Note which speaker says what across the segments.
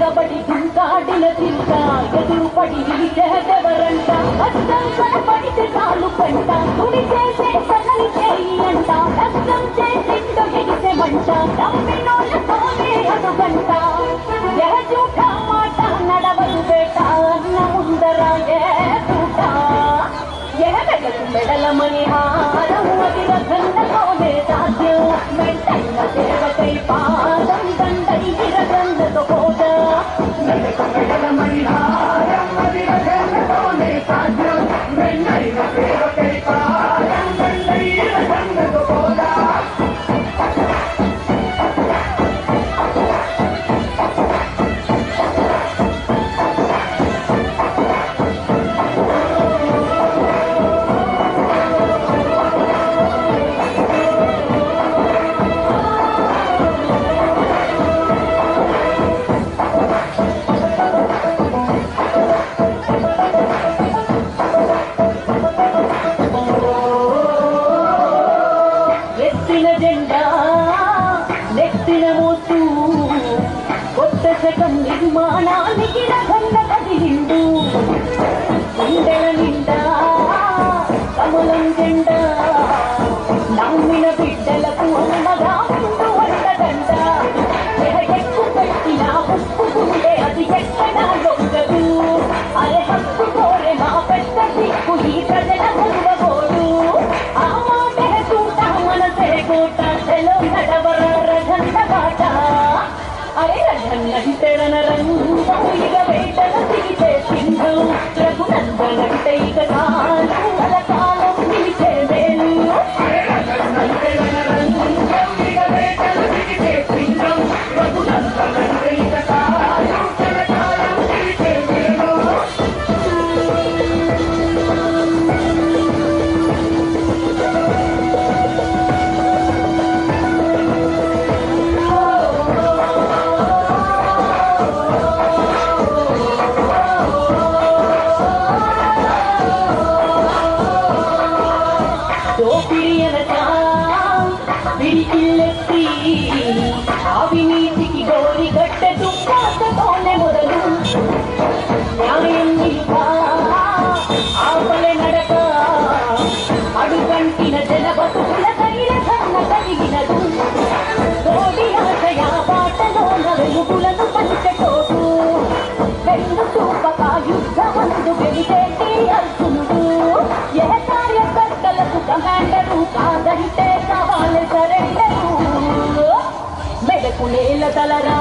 Speaker 1: నిలబడి దుంకాడిన తింట ఎదురుపడి నిలిచేదెవరంట కష్టం కనపడితే చాలు కంట తుడి చేసే సన్నని చేయి అంట కష్టం చేసిందో ఎగిసెమంట నమ్మినోళ్ళతోనే అడుగంట జూఠ మాట నడవదు బేట అన్న ముందర ఏ పూట ఎనగలకు మెడలమని హారం అది రథంతోనే సాధ్యం మెంటైన సేవకై పాదం దండై విరగందతో పోట మెడకు మెడలమని హారం అది రథంతోనే సాధ్యం మెంటైన సేవకై పాదం దండై విరగందతో పోట నిర్మాణానికి రకంగ కదిలిండు గుండెల నిండా కమలం జెండా నమ్మిన బిడ్డలకు అన్నగా ముందు వండదండ ఎక్కు పెట్టిన ఉప్పు గుండె అది ఎక్కడా దొంగదు అరే హక్కు కోరే మా పెద్ద దిక్కు ఈ ప్రజల చదువబోడు ఆ మాటే చూట మనసే కోట చెలో నడవర రఘంత బాట అరే రఘన్నంటే రణరంగం ఇక వేటల దిగితే సింధం రఘునందనంటే ఇక కాలం కలకాలం నిలిచే వేలు అరే రఘన్నంటే రణరంగం ఇక వేటల దిగితే సింధం రఘునందనంటే ఇక కాలం కలకాలం నిలిచే వేలు అవినీతికి గోరి గట్టె దుఃఖాతతోనే మొదలు న్యాయం నిలువ ఆపలే నడక అడుగంటిన జన బతుకుల తైల కన్న కలిగినదు తోడి ఆశయ బాటలోన వెలుగులను పంచటోడు వెన్ను చూపక యుద్ధమందు గెలిచేటి అర్జునుడు ఏ కార్యకర్తలకు కమాండరు కాదంటే కావాలి సరెండరు మెడకు నేల తలరా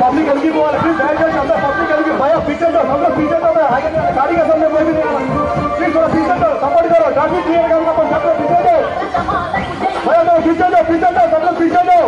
Speaker 2: पब्लिक अलगी बोल प्लीज दयచేసి अंदर पब्लिक अलगी भैया पीछे जाओ सब लोग पीछे जाओ आगे गाड़ी का सामने कोई भी नहीं प्लीज थोड़ा पीछे जाओ सपोर्ट करो ट्रैफिक क्लियर करना अपन सब लोग पीछे जाओ भैया तो पीछे जाओ सब लोग पीछे जाओ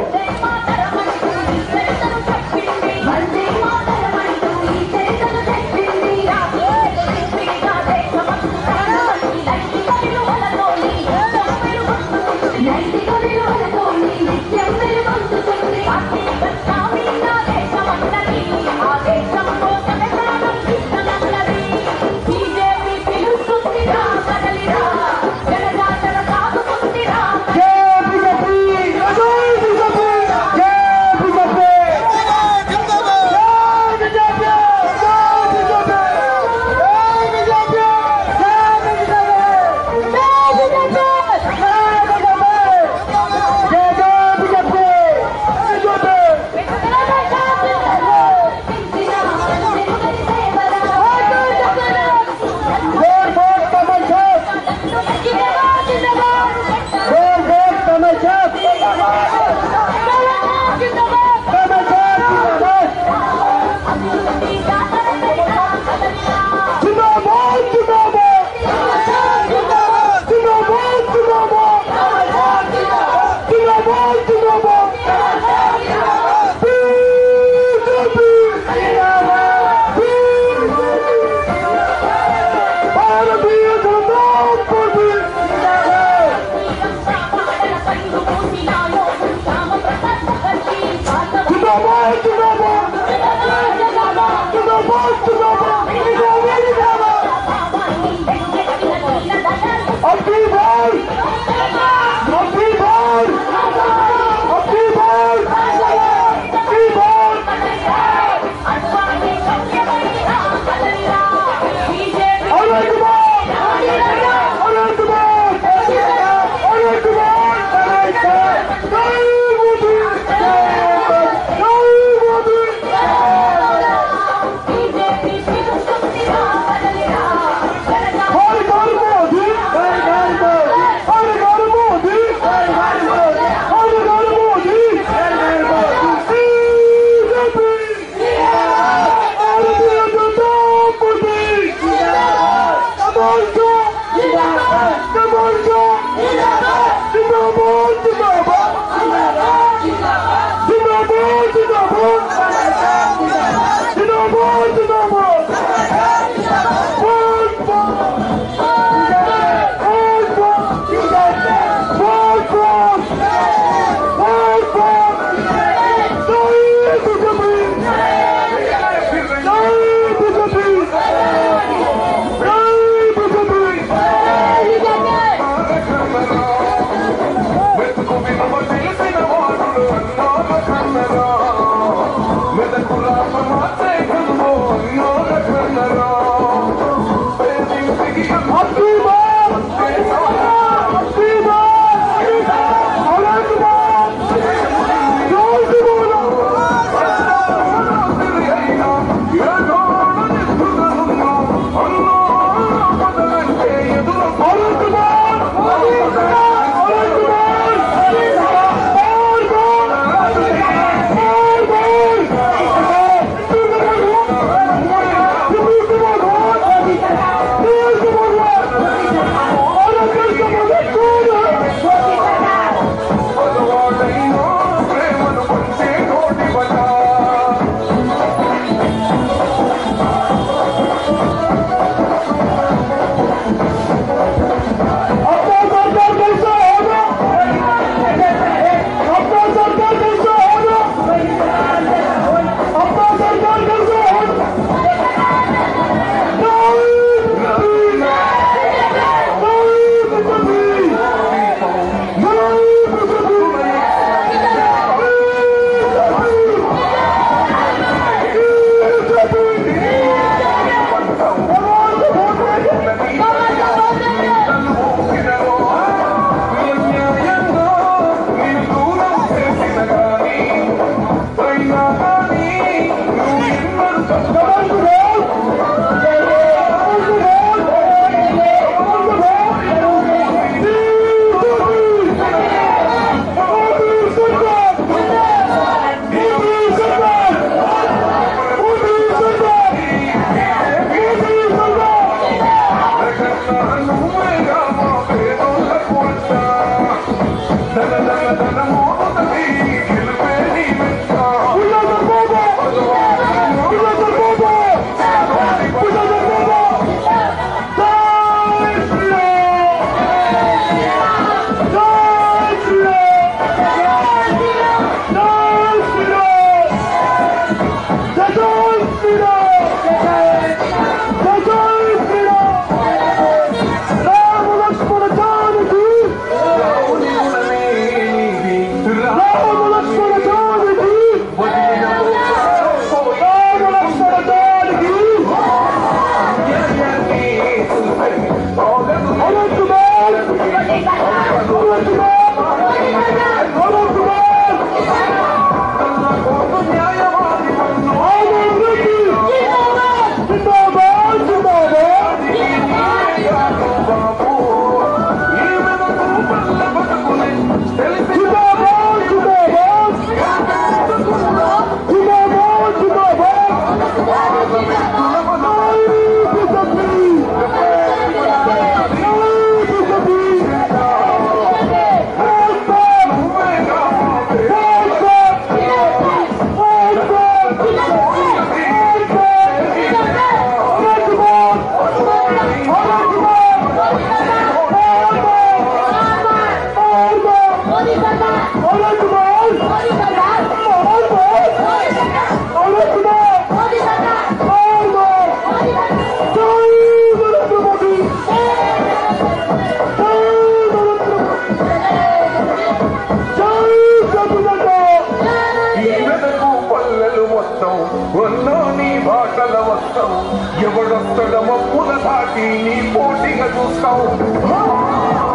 Speaker 3: ఎవడొస్తడ మప్పుల దాటి నీ పోటీగా చూస్తావు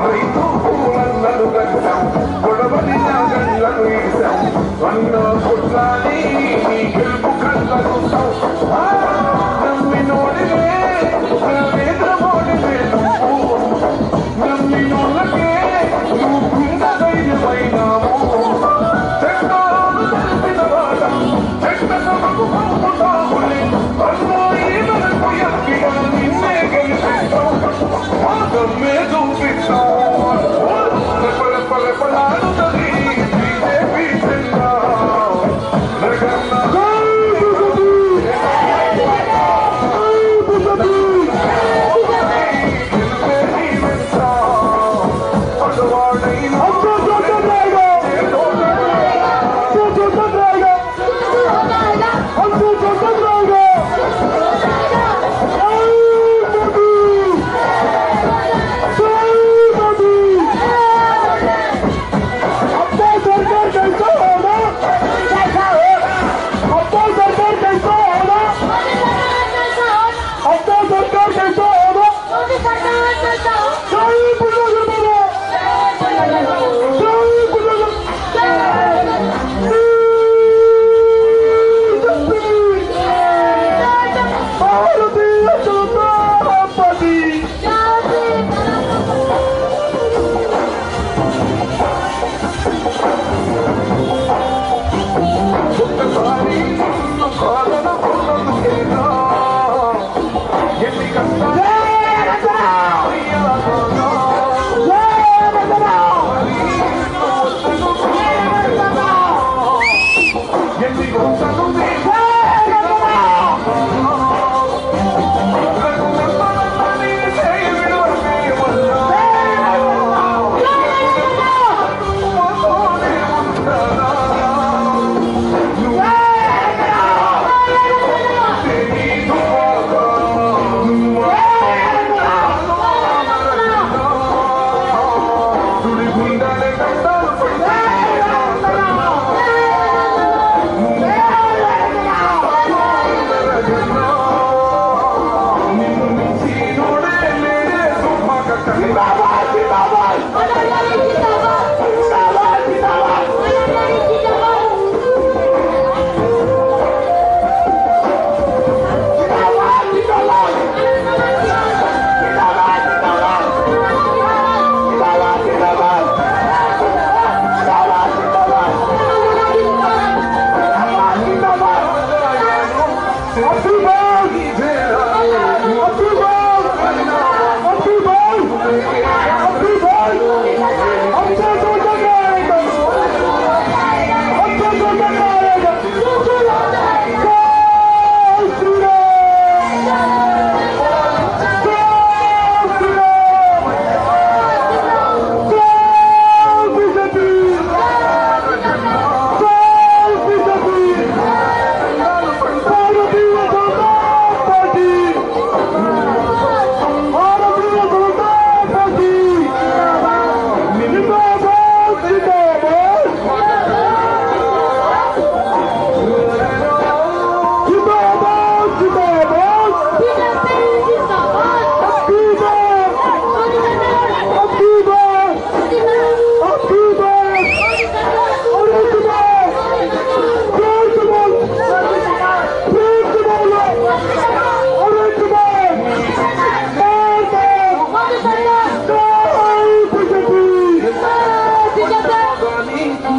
Speaker 3: రైతు పూలన్నలు గట్టాం గొడవని గండ్లను ఇస్తాం అన్న కొట్లాని నీ గెలుపు కళ్ళ చూస్తావు నమ్మినోడివే నరేంద్ర మోడీవే నమ్మినోళ్ళకే నువ్వు కుండ ధైర్యమైనావు చెట్టాలను తెలిసిన వాడ చెట్ట సభకు పంపుతావులే అన్నో ఈ మనకు ఎక్కిగా నిన్నే గెలిపిస్తావు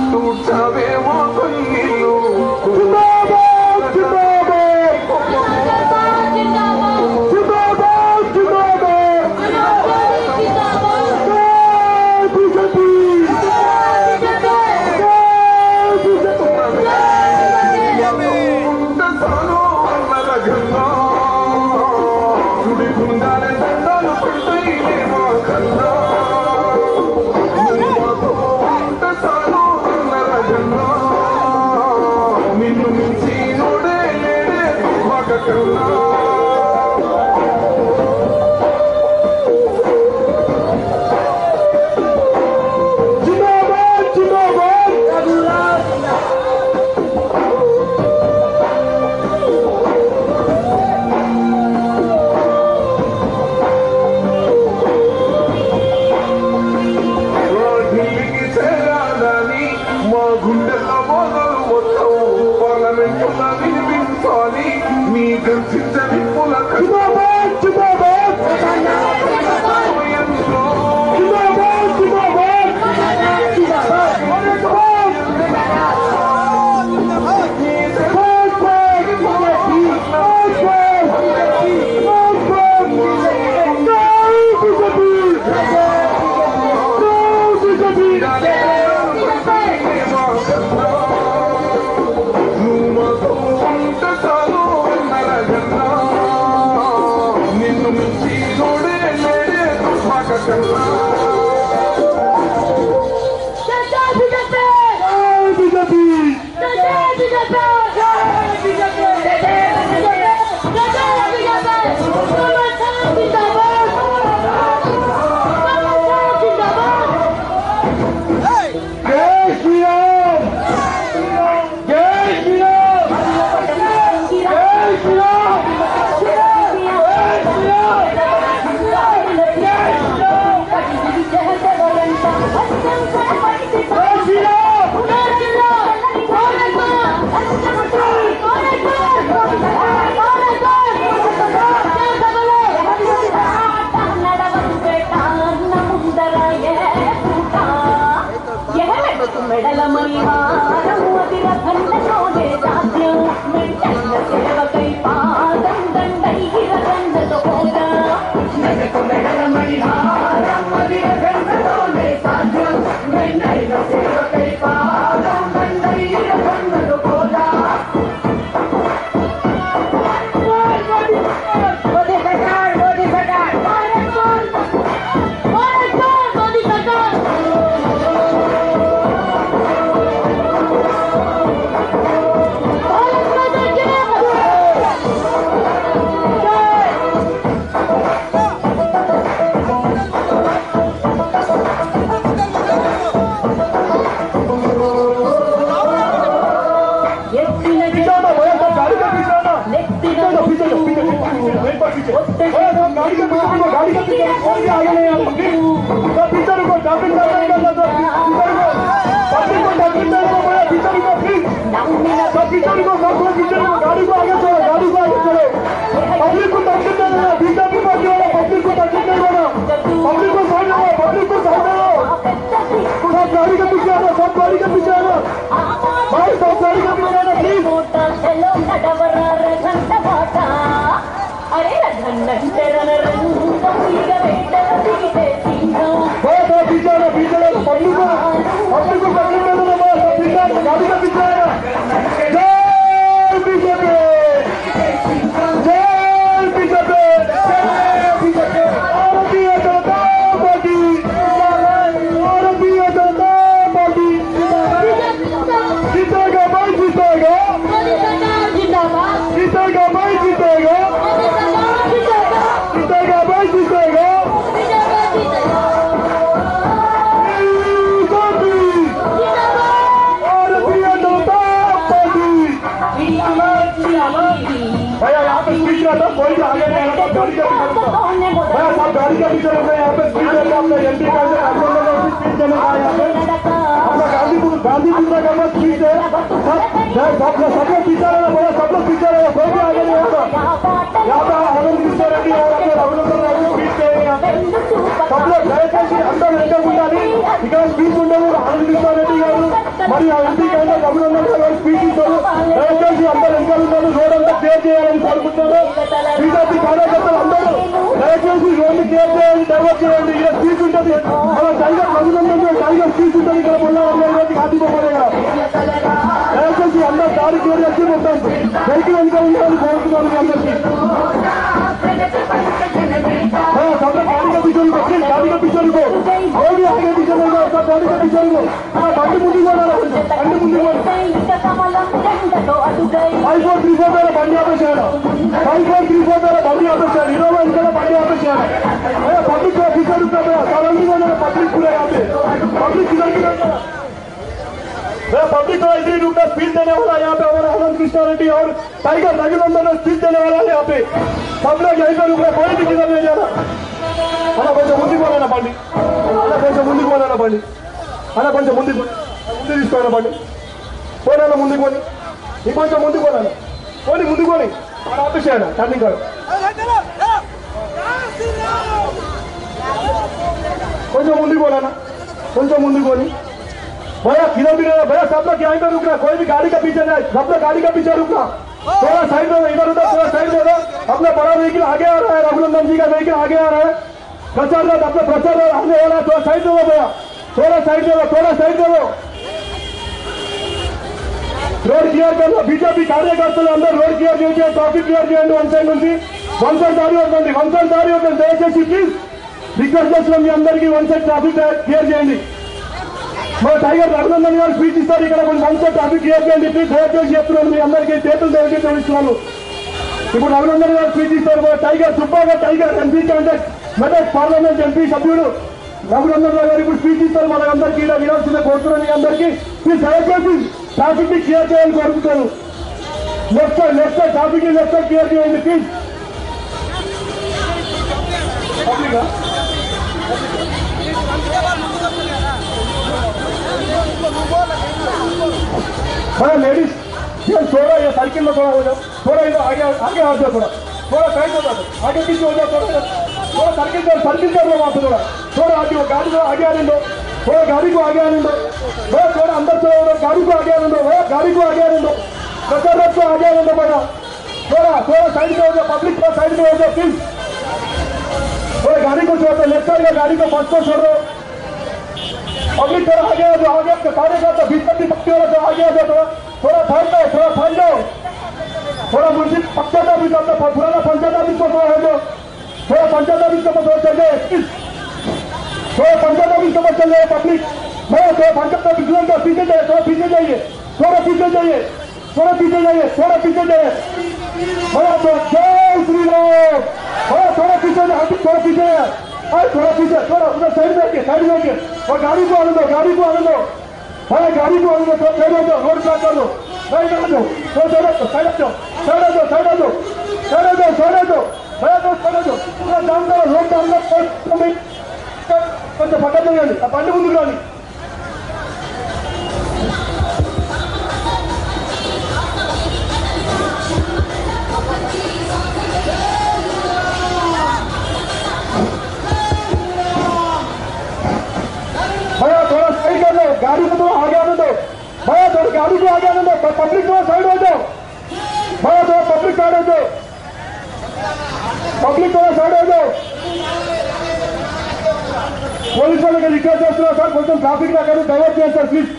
Speaker 3: తూర్చావేమో కన్నీళ్ళు నిన్ను మించి నోడే లేడే దుర్భాగ్యకన్నా మా గుండెల్లో మోదలు మొత్తం పార్లమెంటులో వినిపించాలి మీ గర్జించని నిన్ను మించి నోడే లేడే దుర్భాగ్యకన్నా
Speaker 1: మెడల మణిహారం అతిర ఖండతోనే సాధ్యం మెంటన్న సేవకై పాదం దండై గిరగండతో పోగా మెడల మణిహారం అతిర ఖండతోనే సాధ్యం మెంటన్న సేవకై పాదం దండై గిరగండతో పోగా गाड़ी का पीछे रहता है यहाँ पे स्पीड रहता है अपना एमपी का स्पीड चलेगा यहाँ पे अपना गांधीपुर का मत स्पीड है सब लोग पीछे रहना बोला सब लोग पीछे रहे कोई भी आगे नहीं होगा यहाँ पे आनंद कृष्ण रेड्डी और अपने रघुनंदन राव स्पीड पे यहाँ पे सब लोग दयచేసి అందరూ వెనక ఉండాలి ఇక్కడ స్పీడ్ ఉండదు ఆనంద్ కృష్ణ రెడ్డి గారు మరి ఆ ఎంపీ క్యాండిడేట్ అభినందనలు గారు స్పీచ్ ఇస్తారు. దయచేసి అందరూ వెనకాల ఉన్నారు, రోడ్ అంతా క్లియర్ చేయాలని కోరుకుంటున్నారు. బీజేపీ కార్యకర్తలు అందరూ దయచేసి రోడ్డు క్లియర్ చేయాలని డైవర్ట్ చేయండి. ఇక్కడ స్పీచ్ ఉంటుంది, మన టైగర్ అభినందన టైగర్ స్పీచ్ ఉంటుంది. ఇక్కడ మొన్న గాంధీబొమ్మ దయచేసి అందరూ దారి క్లియర్ చేసి మొత్తం వెహికల్ వెనుక ఉండాలని కోరుతున్నాను అందరికీ. गाड़ी का पीछे गाड़ी का पीछे रुको, और भी आगे पीछे नहीं जाओ, सब गाड़ी का पीछे रुको. बंडी मुंडी को बंडी मुंडी को 5434 मेरा बंडी आपेशाడు, 5434 मेरा बंडी आपेशाడు, इनोवा इनका बंडी आपेशाడు. अरे पब्लिक को पीछे रुको, सराउंडिंग में पब्लिक पूरा यहाँ पे पब्लिक किधर किधर पब्लिक को इतनी रुकना स्पीच देने वाला यहाँ पे हमारा आनंद कृष्णा रेड्डी और टाइगर रघुनंदन स्पीच देने वाला है यहाँ पे. सब लोग यहीं पर रुक रहे, कोई भी किधर नहीं जाना. అలా కొంచెం ముందుకు పోలేనా బండి, అలా కొంచెం ముందుకు పోలేనా బండి, అలా కొంచెం ముందుకు ముందు తీసుకోవాలా బండి, పోలేనా ముందుకు పోని, ఇంకొంచెం ముందుకు పోలేనా పోని, ముందుకు పోని ఆపేసాడు టర్నింగ్ కాదు. కొంచెం ముందుకు పోలేనా, కొంచెం ముందుకు పోని. भैया किधर भी नहीं, भैया सब लोग यहीं पर रुकना, कोई भी गाड़ी का पीछे नहीं, सब लोग गाड़ी का पीछे रुकना. थोड़ा साइड में इधर उधर थोड़ा साइड में दो. अपना बड़ा व्हीकल आगे आ रहा है, रघुनंदन जी का व्हीकल आगे आ रहा है. प्रचार अपना प्रचार आने वाला है, थोड़ा साइड दो भैया, थोड़ा साइड दो, थोड़ा साइड दो. रोड क्लियर करना, बीजेपी కార్యకర్తలు అందరూ రోడ్ క్లియర్ చేసి ట్రాఫిక్ క్లియర్ చేయండి. వన్ సైడ్ నుంచి వన్ సైడ్ దారి అవుతుంది, వన్ సైడ్ దారి అవుతుంది. దయచేసి ప్లీజ్ రిక్వెస్ట్ చేస్తున్నాం మీ అందరికీ వన్ సైడ్ ట్రాఫిక్ క్లియర్ చేయండి. మా టైగర్ రఘునందన్ గారు స్పీచ్ ఇస్తారు, ఇక్కడ కొంచెం వన్ సైడ్ ట్రాఫిక్ క్లియర్ చేయండి ప్లీజ్. దయచేసి చెప్తున్నాను మీ అందరికీ చేతులు దయచేసి తెలుస్తున్నాను. ఇప్పుడు రఘునందన్ గారు స్పీచ్ ఇస్తారు. మా టైగర్ సుబ్బాగా tiger MP candidate Medak parliament MP సభ్యుడు రఘునందన్ గారు ఇప్పుడు స్పీచ్ ఇస్తారు. మనందరికీ ఇలా వినాల్సిందే కోరుతున్నాను. మీ అందరికీ ప్లీజ్ దయచేసి ట్రాఫిక్ ని క్లియర్ చేయాలని కోరుకుంటాను. లెఫ్ట్ సైడ్ ట్రాఫిక్ ని లెఫ్ట్ సైడ్ క్లియర్ చేయండి ప్లీజ్. हाँ लेडीज ये थोड़ा ये साइकिल में थोड़ा हो जाओ, थोड़ा इधर आगे आगे आ जाओ, थोड़ा साइड हो जाओ, आगे पीछे हो जाओ, थोड़ा सर्किल कर लो वहाँ पे, थोड़ा आगे हो, गाड़ी को आगे आने दो, थोड़ा गाड़ी को आगे आने दो, भैया थोड़ा अंदर चलो, गाड़ी को आगे आने दो, भैया गाड़ी को आगे आने दो, प्रचार रथ को आगे आने दो भैया. थोड़ा साइड में हो जाओ, पब्लिक थोड़ा साइड में हो जाओ प्लीज. थोड़ा गाड़ी को छोड़ दो, लेफ्ट साइड में गाड़ी को बस को छोड़ दो. पब्लिक थोड़ा आगे आ जाओ, आगे कार्यकर्ता भीतर भी पक्के वाला आगे आ जाओ, थोड़ा फैल जाओ, थोड़ा मुंशी पक्का भी करता पुराना पंचायत ऑफिस को थोड़ा है, थोड़ा पंचायत ऑफिस के पास चल जाए, थोड़ा पंचायत ऑफिस के पास चल जाए पब्लिक. मैं थोड़ा पंचायत ऑफिस का पीछे जाइए, थोड़ा पीछे जाइए, थोड़ा पीछे जाइए, थोड़ा पीछे जाइए, थोड़ा पीछे जाइए. भैया तो जय श्री राम. भैया थोड़ा पीछे जाए, थोड़ा पीछे है, थोड़ा पीछे, थोड़ा उधर साइड में आके और गाड़ी को आने दो, गाड़ी को आने दो, भैया गाड़ी को आने दो, थोड़ा साइड हो जाओ, रोड ब्लॉक कर दो, साइड आ जाओ, थोड़ा साइड आ जाओ, साइड आ जाओ, साइड आ जाओ, साइड आ जाओ, साइड आ जाओ, साइड आ जाओ, भैया तो साइड आ जाओ. थोड़ा जाम करो, रोड जाम करो, కొంచెం పక్కన చేయండి, ఆ బండి ముందుకు రాని. भैया थोड़ा साइड कर दो, गाड़ी को थोड़ा आगे आने दो, भैया थोड़ा गाड़ी को आगे आने दो, पब्लिक थोड़ा साइड हो जाओ, भैया थोड़ा पब्लिक साइड हो जाओ, पब्लिक थोड़ा साइड हो जाओ. పోలీసు వాళ్ళకి రిక్వెస్ట్ చేస్తున్నారు సార్, కొంచెం ట్రాఫిక్ అక్కడ డైవర్ట్ చేయండి సార్ ప్లీజ్.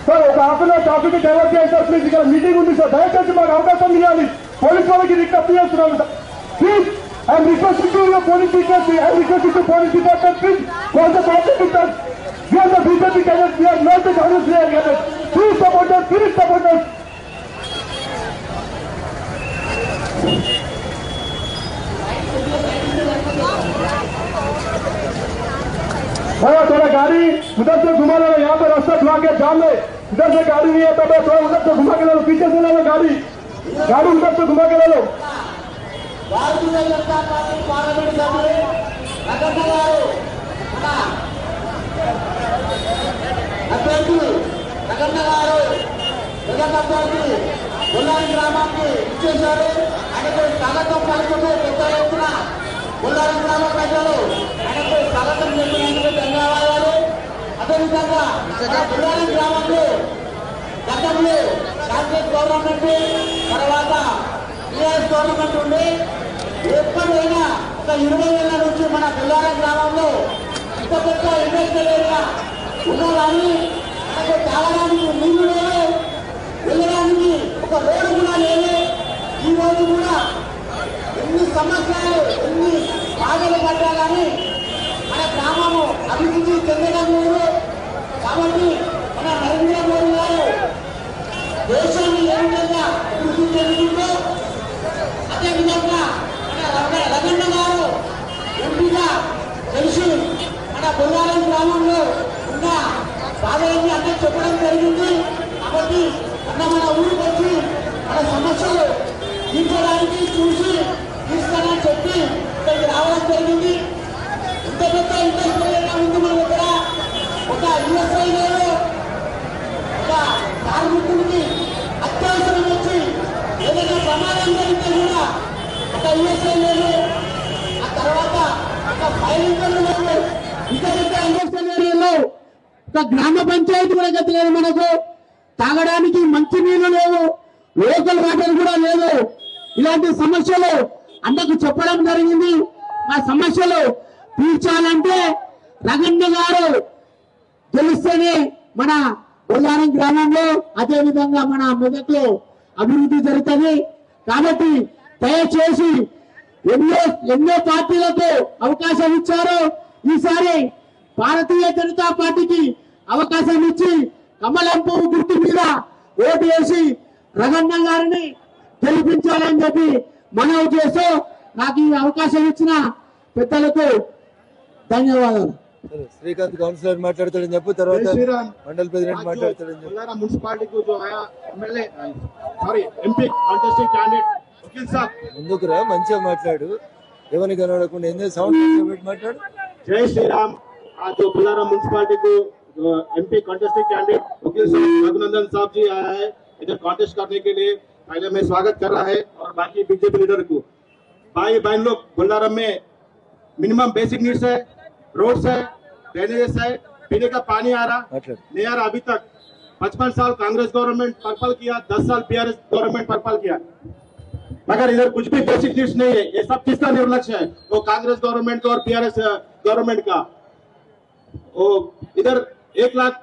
Speaker 1: సార్ ఒక half an hour traffic divert చేయండి సార్ ప్లీజ్. ఇక్కడ మీటింగ్ ఉంది సార్, దయచేసి మాకు అవకాశం ఇవ్వాలి. పోలీసు వాళ్ళకి రిక్వెస్ట్ చేస్తున్నాను sir please. I'm requesting to police department, I'm requesting to police department please. Call the public with we are the BJP candidates, we are not the Congress candidates. Please support us, please support us. भैया थोड़ा गाड़ी उधर से घुमा लेना, यहाँ पे रास्ता ब्लॉक है, जाम है, इधर से गाड़ी नहीं है तो थोड़ा उधर से घुमा के ले लो, पीछे से ले लो गाड़ी उधर से घुमा के ले लो.
Speaker 4: भारतीय जनता पार्टी पार्लियामेंट सभ्युలు రఘునందన్ గారు అభ్యర్థులు రఘునందన్ గారు మెదక్ అభ్యర్థి బొల్లారి గ్రామానికి ఇచ్చేశారు. ఆయనకు స్వాగతం పలుకుతూ పెద్ద ఎత్తున బొల్లారి గ్రామ ప్రజలు ఆయనకు స్వాగతం చెప్పినందుకు ధన్యవాదాలు. అదేవిధంగా బొల్లారి గ్రామంలో గవర్నమెంట్ తర్వాత టీఆర్ఎస్ గవర్నమెంట్ ఉండి ఎప్పుడైనా ఒక 20 ఏళ్ల నుంచి మన బొల్లారం గ్రామంలో ఇంత పెద్ద ఇండస్ట్రియల్ ఏరియా ఉన్నదాన్ని మనకు తాగడానికి నీళ్లు లేవు, వెళ్ళడానికి ఒక రోడ్డు కూడా లేదు. ఈ రోజు కూడా ఎన్ని సమస్యలు ఎన్ని బాధలు పడ్డా కానీ మన గ్రామము అభివృద్ధి చెందడం లేదు. కాబట్టి మన నరేంద్ర మోడీ గారు దేశాన్ని ఏ విధంగా అభివృద్ధి చెందుతుందో అదేవిధంగా మన రగన్న గారు ఎంపీగా తెలిసి మన బొల్లారం గ్రామంలో ఉన్న బాధలన్నీ అన్నీ చెప్పడం జరిగింది. కాబట్టి మన ఊరికి వచ్చి మన సమస్యలు తీర్చడానికి చూసి తీస్తానని చెప్పి ఇక్కడికి రావడం జరిగింది. ఇంత పెద్ద ఇండస్ట్రియల్ ఉంది మన దగ్గర. ఒక యుఎస్ఐ లేదు, ఒక కార్మికుడికి అత్యవసరం వచ్చి ఏదైనా ప్రమాదం జరిగితే కూడా ఒక యుఎస్ఐ లేదు. ఆ తర్వాత ఒక ఫైలింగ్ లేదు. ఇంత పెద్ద ఇండస్ట్రియల్ ఏరియాలో ఒక గ్రామ పంచాయతీ కూడా గతి లేదు. మనకు తాగడానికి మంచి నీళ్లు లేవు, లోకల్ వాటర్ కూడా లేదు. ఇలాంటి సమస్యలు అందరికి చెప్పడం జరిగింది. ఆ సమస్యలు తీర్చాలంటే రగన్న గారు గెలిస్తేనే మన బొల్లారం గ్రామంలో అదే విధంగా మన మెదక్లో అభివృద్ధి జరుగుతుంది. కాబట్టి దయచేసి ఎన్నో పార్టీలకు అవకాశం ఇచ్చారు. ఈసారి భారతీయ జనతా పార్టీకి అవకాశం ఇచ్చి కమలం పువ్వు గుర్తు మీద ఓటు వేసి రగన్న గారిని గెలిపించాలని చెప్పి మనవి చేస్తూ నాకు ఈ అవకాశం ఇచ్చిన పెద్దలకు ధన్యవాదాలు.
Speaker 2: శ్రీకాంత్ కౌన్సిలర్ మాట్లాడతాడని చెప్పు, తర్వాత మండల్ ప్రెసిడెంట్ మాట్లాడతాడని చెప్పు.
Speaker 1: Municipality MP contesting candidate Vakeel Saab
Speaker 2: ముందుకు రా, మంచిగా మాట్లాడు, ఎవరిని కనబడకుండా ఏందో సౌండ్ పెట్టి మాట్లాడు.
Speaker 1: जय श्री राम। आज जो बुलाराम म्यूनसिपालिटी को एमपी कॉन्टेस्टिंग कैंडिडेट वकील साहब रघुनंदन साहब जी आया है इधर कॉन्टेस्ट करने के लिए। पहले मैं स्वागत कर रहा है और बाकी बीजेपी लीडर को। भाई बहन लोग, बुलाराम में मिनिमम बेसिक नीड्स है, रोड्स है, ड्रेनेजेस है, पीने का पानी आ रहा नहीं आ रहा अभी तक। 55 साल कांग्रेस गवर्नमेंट पर्पल किया, 10 साल पीआरएस गवर्नमेंट पर्पल किया, मगर इधर कुछ भी बेसिक नीड्स नहीं है। ये सब किसका निर्लक्ष्य है? वो कांग्रेस गवर्नमेंट का और पीआरएस गवर्नमेंट का। वो इधर 1 लाख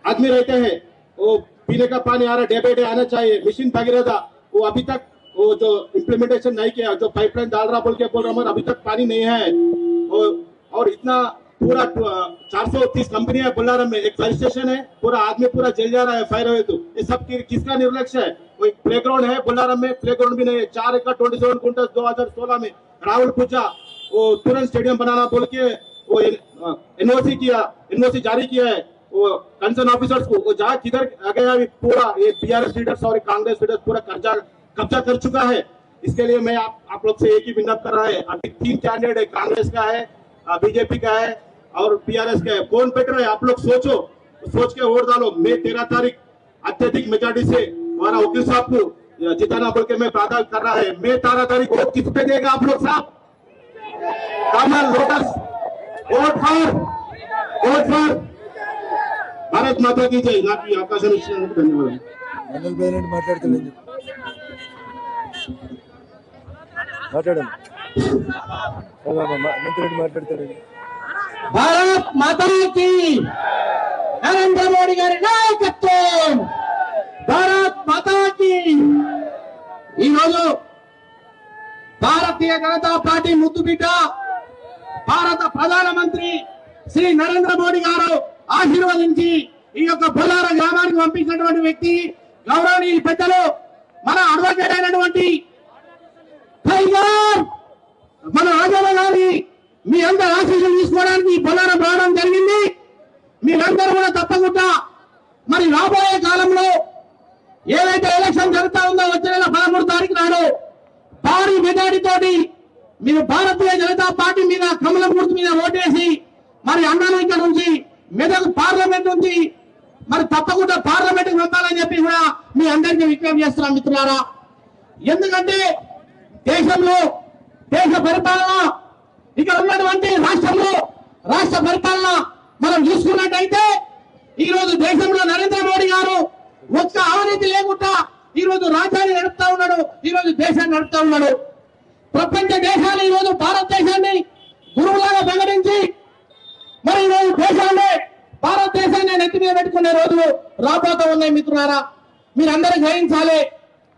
Speaker 1: आदमी रहते हैं, वो पीने का पानी आ रहा, डे बाई डे आना चाहिए। मिशन भगीरथा वो अभी तक वो जो इम्प्लीमेंटेशन नहीं किया, जो पाइपलाइन डाल रहा बोल रहा, मगर अभी तक पानी नहीं है। और इतना पूरा 430 कंपनी है बुलाराम में, एक फायर स्टेशन है, पूरा आदमी पूरा जल जा रहा है फायर हुए तो। ये सब किसका निर्लक्ष्य है? वो एक प्लेग्राउंड है बुलाराम में, प्लेग्राउंड भी नहीं है। 4 एकड़ 27 क्विंटल 2016 में राहुल पूछा वो तुरंत स्टेडियम बनाना बोल के वो एनओसी जारी किया है वो कंसर्न ऑफिसर्स को। वो जहाँ किधर आ गया पूरा ये बीआरएस लीडर्स और कांग्रेस लीडर्स पूरा कब्जा कर चुका है। इसके लिए मैं आप लोग से एक ही विनती कर रहा है। अभी 3 कैंडिडेट है, कांग्रेस का है, बीजेपी का है और पीआरएस का है। कौन बेटर है? आप लोग सोचो, सोच के वोट डालो। मैं 13 तारीख अत्यधिक मेजॉरिटी से हमारा वकील साहब को जिताना बोल के मैं प्रार्थना कर रहा है। मैं 13 तारीख वोट किस पे देगा आप लोग साहब? कमल लोटस, वोट फॉर भारत माता की जय। నాకు ఈ అవకాశం ఇచ్చినందుకు ధన్యవాదాలు।
Speaker 2: మండల్ ప్రెసిడెంట్ మాట్లాడతాడని చెప్పు, మాట్లాడండి. మంత్రి మాట్లాడతాడని.
Speaker 4: భారత్ మాతా కీ, నరేంద్ర మోడీ గారి నాయకత్వం, భారత్ మాతా కీ। ఈరోజు భారతీయ జనతా పార్టీ ముద్దుబిడ్డ భారత ప్రధానమంత్రి శ్రీ నరేంద్ర మోడీ గారు ఆశీర్వదించి ఈ యొక్క బొల్లారం గ్రామానికి పంపించినటువంటి వ్యక్తి గౌరవనీయులు పెద్దలు మన అడ్వకేట్ అయినటువంటి టైగర్ మన రాజన్న గారి మీ అందరి ఆశీస్సులు తీసుకోవడానికి బొల్లారం రావడం జరిగింది। మీరందరూ కూడా తప్పకుండా మరి రాబోయే కాలంలో ఏదైతే ఎలక్షన్ జరుగుతా ఉందో వచ్చే నెల 13 తారీఖు నాడు భారీ మెజారిటీతోటి మీరు భారతీయ జనతా పార్టీ మీద కమలం గుర్తు మీద ఓటేసి మరి అన్నాను ఇక్కడ నుంచి మెదక్ పార్లమెంట్ నుంచి మరి తప్పకుండా పార్లమెంట్ కి పంపాలని చెప్పి కూడా మీ అందరికీ విజ్ఞప్తి చేస్తున్నాం మిత్రులారా। ఎందుకంటే దేశంలో దేశ పరిపాలన ఇక్కడ ఉన్నటువంటి రాష్ట్రంలో రాష్ట్ర పరిపాలన మనం చూసుకున్నట్టయితే ఈ రోజు దేశంలో నరేంద్ర మోడీ గారు ఒక్క అవినీతి లేకుండా
Speaker 5: ఈరోజు రాజ్యాన్ని నడుపుతా ఉన్నాడు, ఈరోజు దేశాన్ని నడుపుతా ఉన్నాడు. ప్రపంచ దేశాలు ఈరోజు భారతదేశాన్ని గురువులాగా ప్రకటించి మరి ఈరోజు దేశాన్ని భారతదేశాన్ని నెత్తి మీద పెట్టుకునే రోజులు రాబోతూ ఉన్నాయి. మిత్రులారా, మీరందరూ గ్రహించాలి,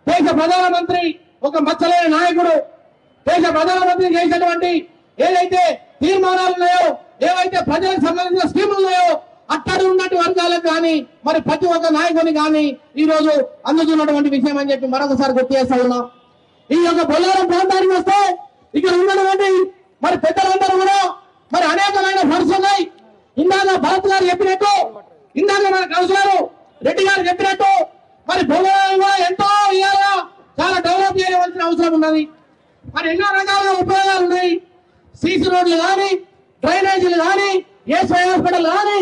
Speaker 5: దేశ ప్రధానమంత్రి ఒక మచ్చలేని నాయకుడు. దేశ ప్రధానమంత్రి చేసినటువంటి ఏదైతే తీర్మానాలు ఉన్నాయో, ఏవైతే ప్రజలకు సంబంధించిన స్కీములు ఉన్నాయో, అక్కడ ఉన్నటువంటి వర్గాలకు కానీ మరి ప్రతి ఒక్క నాయకుని కానీ ఈ రోజు అందుతున్నటువంటి విషయం అని చెప్పి మరొకసారి గుర్తు చేస్తా ఉన్నాం. ఈ యొక్క బొల్లారం ప్రాంతానికి వస్తే ఇక్కడ ఉన్నటువంటి మరి పెద్దలందరూ కూడా మరి అనేకమైన ఫండ్స్ ఉన్నాయి. ఇందాక భరత్ గారు చెప్పినట్టు, ఇందాక మన కౌన్సిలర్ రెడ్డి గారు చెప్పినట్టు మరి బొల్లారంలో ఎంతో ఇయ్యాలా చాలా డెవలప్ చేయవలసిన అవసరం ఉన్నది. మరి ఎన్నో రకాల ఉపయోగాలు ఉన్నాయి. సీసీ రోడ్లు కానీ, డ్రైనేజీలు కానీ, ఏఎస్ఐ హాస్పిటల్ కానీ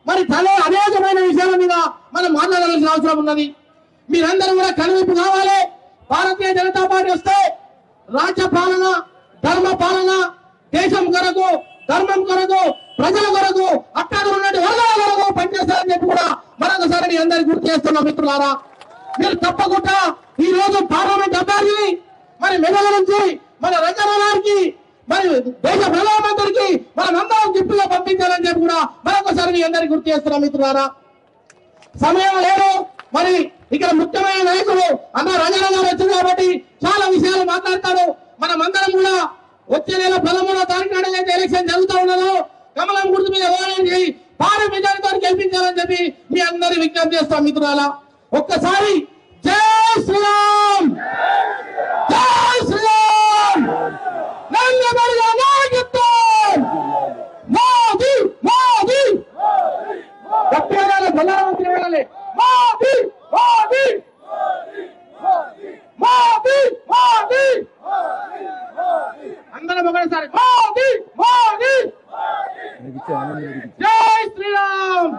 Speaker 5: మరి చాలా అనేకమైన విషయాల మీద మనం మాట్లాడాల్సిన అవసరం ఉన్నది. మీరందరూ కూడా కనువిప్పు కావాలి. భారతీయ జనతా పార్టీ వస్తే రాజ్య పాలన, ధర్మ పాలన, దేశం కొరకు, ధర్మం కొరకు, ప్రజల కొరకు, అక్కడ ఉన్నటువంటి వర్గాల కొరకు పనిచేస్తారని చెప్పి కూడా మరొకసారి మీ అందరికీ గుర్తు చేస్తున్నాం. మిత్రులారా, మీరు తప్పకుండా ఈ రోజు పార్లమెంట్ అభ్యర్థిని మరి మెదడు నుంచి మన రంగనాథానికి మరి దేశ ప్రధానమంత్రికి మనం అందరం గిఫ్ట్గా పంపించాలని చెప్పి కూడా మరొకసారి మీ అందరికీ గుర్తు చేస్తున్నాం. మిత్రులారా, సమయం లేదు. మరి ఇక్కడ ముఖ్యమైన నాయకులు అన్న రంగనాథ్ గారు వచ్చారు కాబట్టి చాలా విషయాలు మాట్లాడతారు. మనం అందరం కూడా వచ్చే నెల 13వ తారీఖు నాడు అయితే ఎలక్షన్ జరుగుతూ ఉన్నదో కమలం గుర్తు మీద ఓడించి భారీ మెజారిటీతో గెలిపించాలని చెప్పి మీ అందరి విజ్ఞప్తి చేస్తాం. మిత్రులారా, ఒక్కసారి జై శ్రీరామ్, జై శ్రీరామ్, నందమూరి నాయకత్వం, మోదీ మోదీ, గట్టిగా ప్రధానమంత్రి వెళ్ళాలి, మోదీ మోదీ మోదీ మోదీ, అందరం ఒకసారి మోదీ మోదీ, జై శ్రీరామ్.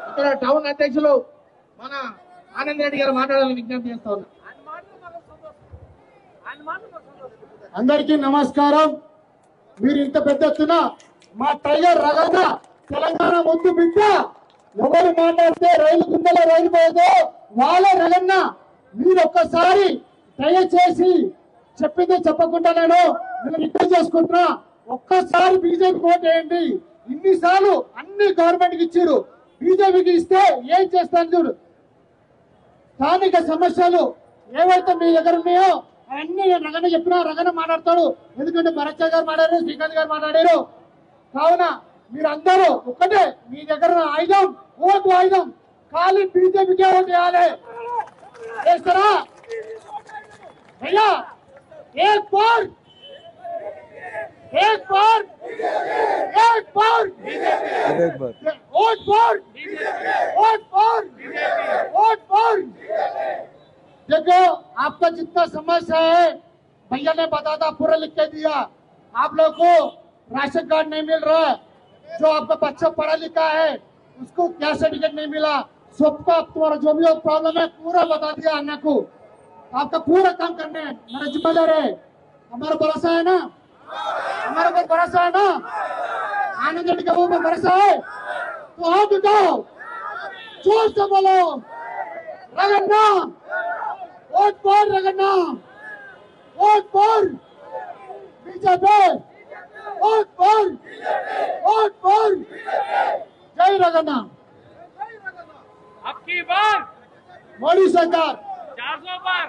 Speaker 5: ఇక్కడ టౌన్ అధ్యక్షులు మన ఆనంద్ రెడ్డి గారు మాట్లాడాలని విజ్ఞప్తి చేస్తా ఉన్నారు.
Speaker 2: అందరికీ నమస్కారం. మీరు ఇంత పెద్ద ఎత్తున మా టైగర్ రగన్న తెలంగాణ ముందు బిడ్డ, ఎవరు మాట్లాడితే రైలు గుండెలో రైలు పోయేదో వాళ్ళే రగన్న. మీరు ఒక్కసారి దయచేసి చెప్పిందే చెప్పకుండా నేను రిక్వెస్ట్ చేసుకుంటున్నా, ఒక్కసారి బీజేపీ ఓట్ వేయండి. ఇన్నిసార్లు అన్ని గవర్నమెంట్ కి ఇచ్చారు, బీజేపీకి ఇస్తే ఏం చేస్తాను చూడు. స్థానిక సమస్యలు ఏవైతే మీ దగ్గర ఉన్నాయో అన్ని రగన చెప్పినా రగన మాట్లాడతాడు. ఎందుకంటే భరత్ గారు మాట్లాడారు, శ్రీకాంత్ గారు మాట్లాడారు. కావున మీరందరూ ఒక్కటే, మీ దగ్గర ఆయుధం ఓటు ఆయుధం, ఖాళీ బీజేపీకే ఓటు వేయాలి. చేస్తారా భయ్యా? एक बार वोट फॉर। देखो आपका जितना समस्या है भैया ने बताया, पूरा लिख के दिया। आप लोग को राशन कार्ड नहीं मिल रहा है, जो आपका बच्चा पढ़ा लिखा है उसको क्या सर्टिफिकेट नहीं मिला, सबका तुम्हारा जो भी प्रॉब्लम है पूरा बता दिया अन्ना को। आपका पूरा काम करने है, मेरा जिम्मेदार है। हमारा भरोसा है ना, हमारे ऊपर भरोसा है ना, आनंद रेड्डी के ऊपर भरोसा है तो हाथ उठाओ, जोर से बोलो Raganna, vote for Raganna, vote for BJP, vote for जय रगन्ना।
Speaker 6: अब की बार
Speaker 2: मोदी सरकार
Speaker 6: 400 बार,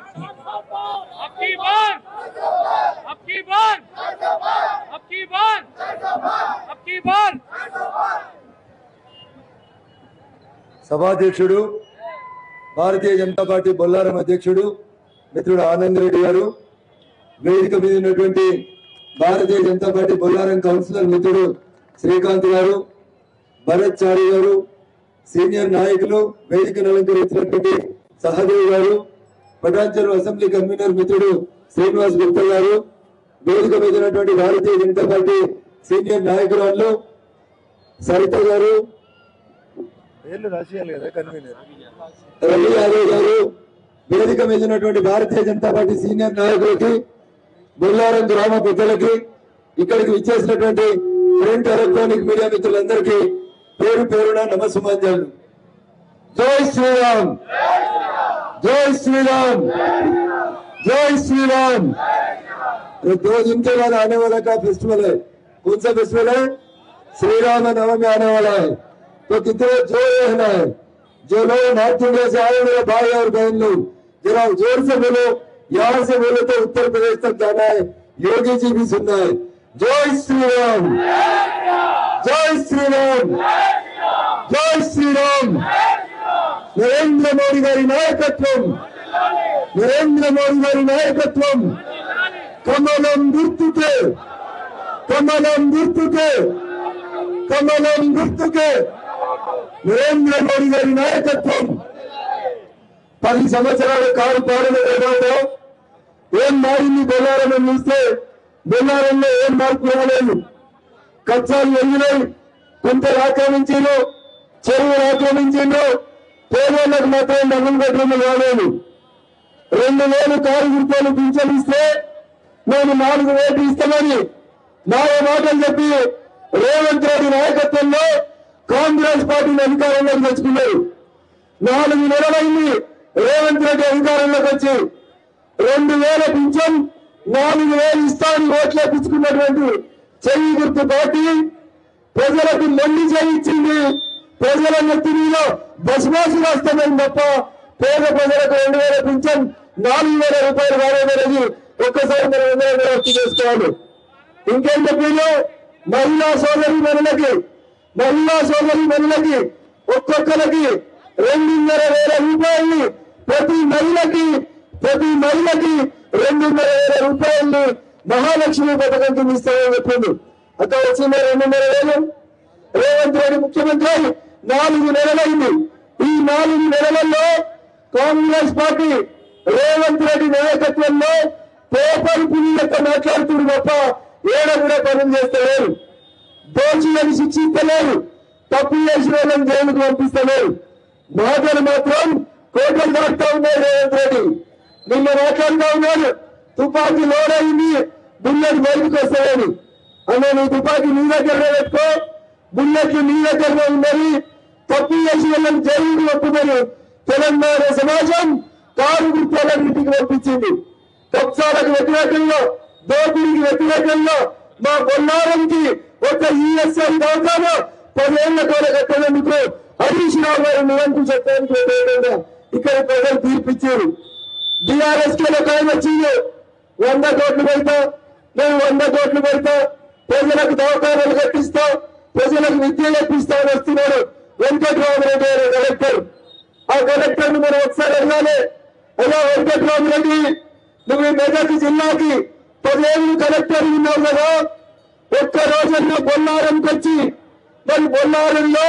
Speaker 6: अब की बार, अब की बार, अब की बार, अब की बार।
Speaker 7: సభాధ్యక్షుడు భారతీయ జనతా పార్టీ బొల్లారం అధ్యక్షుడు మిత్రుడు ఆనంద్ రెడ్డి గారు, వేదిక మీద ఉన్నటువంటి భారతీయ జనతా పార్టీ బొల్లారం కౌన్సిలర్ మిత్రుడు శ్రీకాంత్ గారు, భరత్ చారి గారు, సీనియర్ నాయకులు, వేదికను అలంకరించినటువంటి సహదేవ్ గారు, పటాన్చెరు అసెంబ్లీ కన్వీనర్ మిత్రుడు శ్రీనివాస్ గుప్తా గారు, వేదిక మీద ఉన్నటువంటి భారతీయ జనతా పార్టీ సీనియర్ నాయకురాళ్ళు సరిత గారు, రవి యాదవ్ గారు, వేదిక మీద ఉన్నటువంటి భారతీయ జనతా పార్టీ సీనియర్ నాయకులకి, బొల్లారం గ్రామ పెద్దలకి, ఇక్కడికి విచ్చేసినటువంటి ప్రింట్ ఎలక్ట్రానిక్ మీడియా మిత్రులందరికీ పేరు పేరున నమస్సుమాంజలు. జై శ్రీరామ్, जय श्री राम, जय श्री राम। 2 दिन के बाद आने वाला का फेस्टिवल है, कौन सा फेस्टिवल है? श्री राम नवमी आने वाला है। तो कितने जोर रहना है। जो लोग नॉर्थ इंडिया से आए मेरे भाई और बहन लोग, जरा जोर से बोलो, यहाँ से बोलो तो उत्तर प्रदेश तक जाना है, योगी जी भी सुनना है। जय श्री राम, जय श्री राम, जय श्री राम। नरेंद्र मोदी गारी नायकत्వం, नरेंद्र मोदी गारी नायकत्వం। कमलं गुर्तुके, कमलं गुर्तुके, कमलं गुर्तुके नरेंद्र मोदी गारी नायकत्వం। 10 సంవత్సరాల కారు పాలన తర్వాత ఏం మారింది బొల్లారం చూస్తే బొల్లారంలో ఏం మార్పు రాలేదు। కచ్చాలు ఎగినాయి, కుంటలు ఆక్రమించారు, చెరువులు ఆక్రమించారు, పేదలకు మాత్రం డబ్బులు బెడ్రూమ్లు రాలేదు। 2000 కారు గుర్తులు పింఛన్ ఇస్తే నేను 4000 ఇస్తామని మాటలు చెప్పి రేవంత్ రెడ్డి నాయకత్వంలో కాంగ్రెస్ పార్టీని అధికారంలోకి తెచ్చుకున్నారు। 4 నెలలైంది రేవంత్ రెడ్డి అధికారంలోకి వచ్చి 2000 పింఛన్ 4000 ఇస్తామని ఓట్లేపించుకున్నటువంటి చెయ్యి గుర్తు పార్టీ ప్రజలకు మొండి చేయించింది। ప్రజల నెత్తి మీద బస్మాసు రాస్తామని తప్ప పేద ప్రజలకు 2000 పింఛన్ 4000 రూపాయలు రాలేదనేది ఒక్కసారి మనం అందరం గుర్తు చేసుకోవాలి। ఇంకేం చెప్పిందో మహిళా సోదరి మనులకి ఒక్కొక్కరికి 2500 రూపాయల్ని ప్రతి మహిళకి 2500 రూపాయల్ని మహాలక్ష్మి పథకం కింద ఇస్తామని చెప్పింది। అక్కడ వచ్చింది 2500। రేవంత్ రెడ్డి ముఖ్యమంత్రి 4 నెలలైంది। ఈ 4 నెలలలో కాంగ్రెస్ పార్టీ రేవంత్ రెడ్డి నాయకత్వంలో పేపర్ పులి లెక్క మాట్లాడుతున్నారు తప్ప ఏడ కూడా పనులు చేస్తలేరు। దోషులను శిక్షిస్తలేరు, తప్పు చేసిన వాళ్ళని జైలుకు పంపిస్తలేరు। మాటలు మాత్రం కోటలు దాటుతా ఉన్నాయి రేవంత్ రెడ్డి। నిన్న మాట్లాడుతూ ఉన్నారు తుపాకీ లోడ్ అయింది, బుల్లెట్ బయటకు వస్తాయని। అన్న నీ తుపాకీ నీ దగ్గరనే పెట్టుకో, బుల్లెట్లు నీ దగ్గరనే ఉన్నది, తప్పు చేసి వాళ్ళని జైలుకు పంపుదని తెలంగాణ సమాజం కారు గుర్తులను ఇంటికి పంపించింది। కబ్జాలకు వ్యతిరేకంగా, దోపిడీకి వ్యతిరేకంగా మా బొల్లారంకి ఒక ఈఎస్ఐ దవాఖానా 10 ఏళ్ల కాల కట్టేందుకు హరీష్ రావు గారు నిరంతరం చట్టానికి వ్యతిరేకంగా ఇక్కడ ప్రజలు తీర్పిచ్చారు। బీఆర్ఎస్ కి ఒక ఆయన వచ్చింది 100 కోట్లు పెడతా, మేము 100 కోట్లు పెడతా, ప్రజలకు దవాఖానాలు కట్టిస్తా, ప్రజలకు విద్య నేర్పిస్తా అని వస్తున్నాడు వెంకట్రామరెడ్డి అనే కలెక్టర్। ఆ కలెక్టర్ ను మనం ఒకసారి అడగాలి, అయ్యా వెంకట్రామరెడ్డి నువ్వు మెదక్ జిల్లాకి 10 ఏళ్ళు కలెక్టర్ ఉన్నావు కదా, ఒక్క రోజుల్లో బొల్లారంకి వచ్చి మరి బొల్లారంలో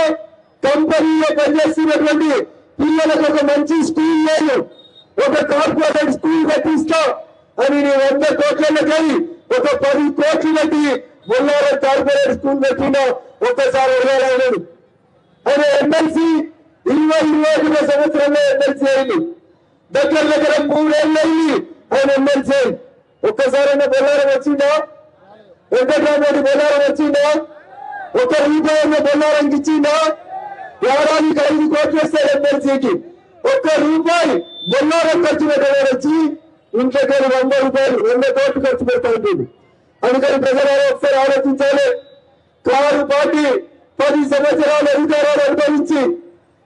Speaker 7: కంపెనీలో పనిచేస్తున్నటువంటి పిల్లలకు ఒక మంచి స్కూల్ లేదు, ఒక కార్పొరేట్ స్కూల్ కట్టిస్తా అని నీ 100 కోట్లకి ఒక 10 కోట్లు పెట్టి బొల్లారం కార్పొరేట్ స్కూల్ పెట్టినా ఒక్కసారి అడగాలన్నాడు। ఆయన ఎమ్మెల్సీ 21 సంవత్సరంలో ఎమ్మెల్సీ అయింది, దగ్గర 3 ఏళ్ళు అయింది ఆయన ఎమ్మెల్సీ। ఒక్కసారైనా బొల్లారం వచ్చిందా? వెంకట్రామరెడ్డి బొల్లారం వచ్చిందా? 1 రూపాయి బొల్లారంకి ఇచ్చిందా? ఏడాదికి 5 కోట్లు వస్తాయి ఎమ్మెల్సీకి, 1 రూపాయి బొల్లారం ఖర్చు పెట్టడం వచ్చి ఇంట్లోకి 100 రూపాయలు 100 కోట్లు ఖర్చు పెడతా ఉంటుంది। అందుకని ప్రజలు ఒకసారి ఆలోచించాలి। కారు పార్టీ 10 సంవత్సరాల అధికారాలు అనుభవించి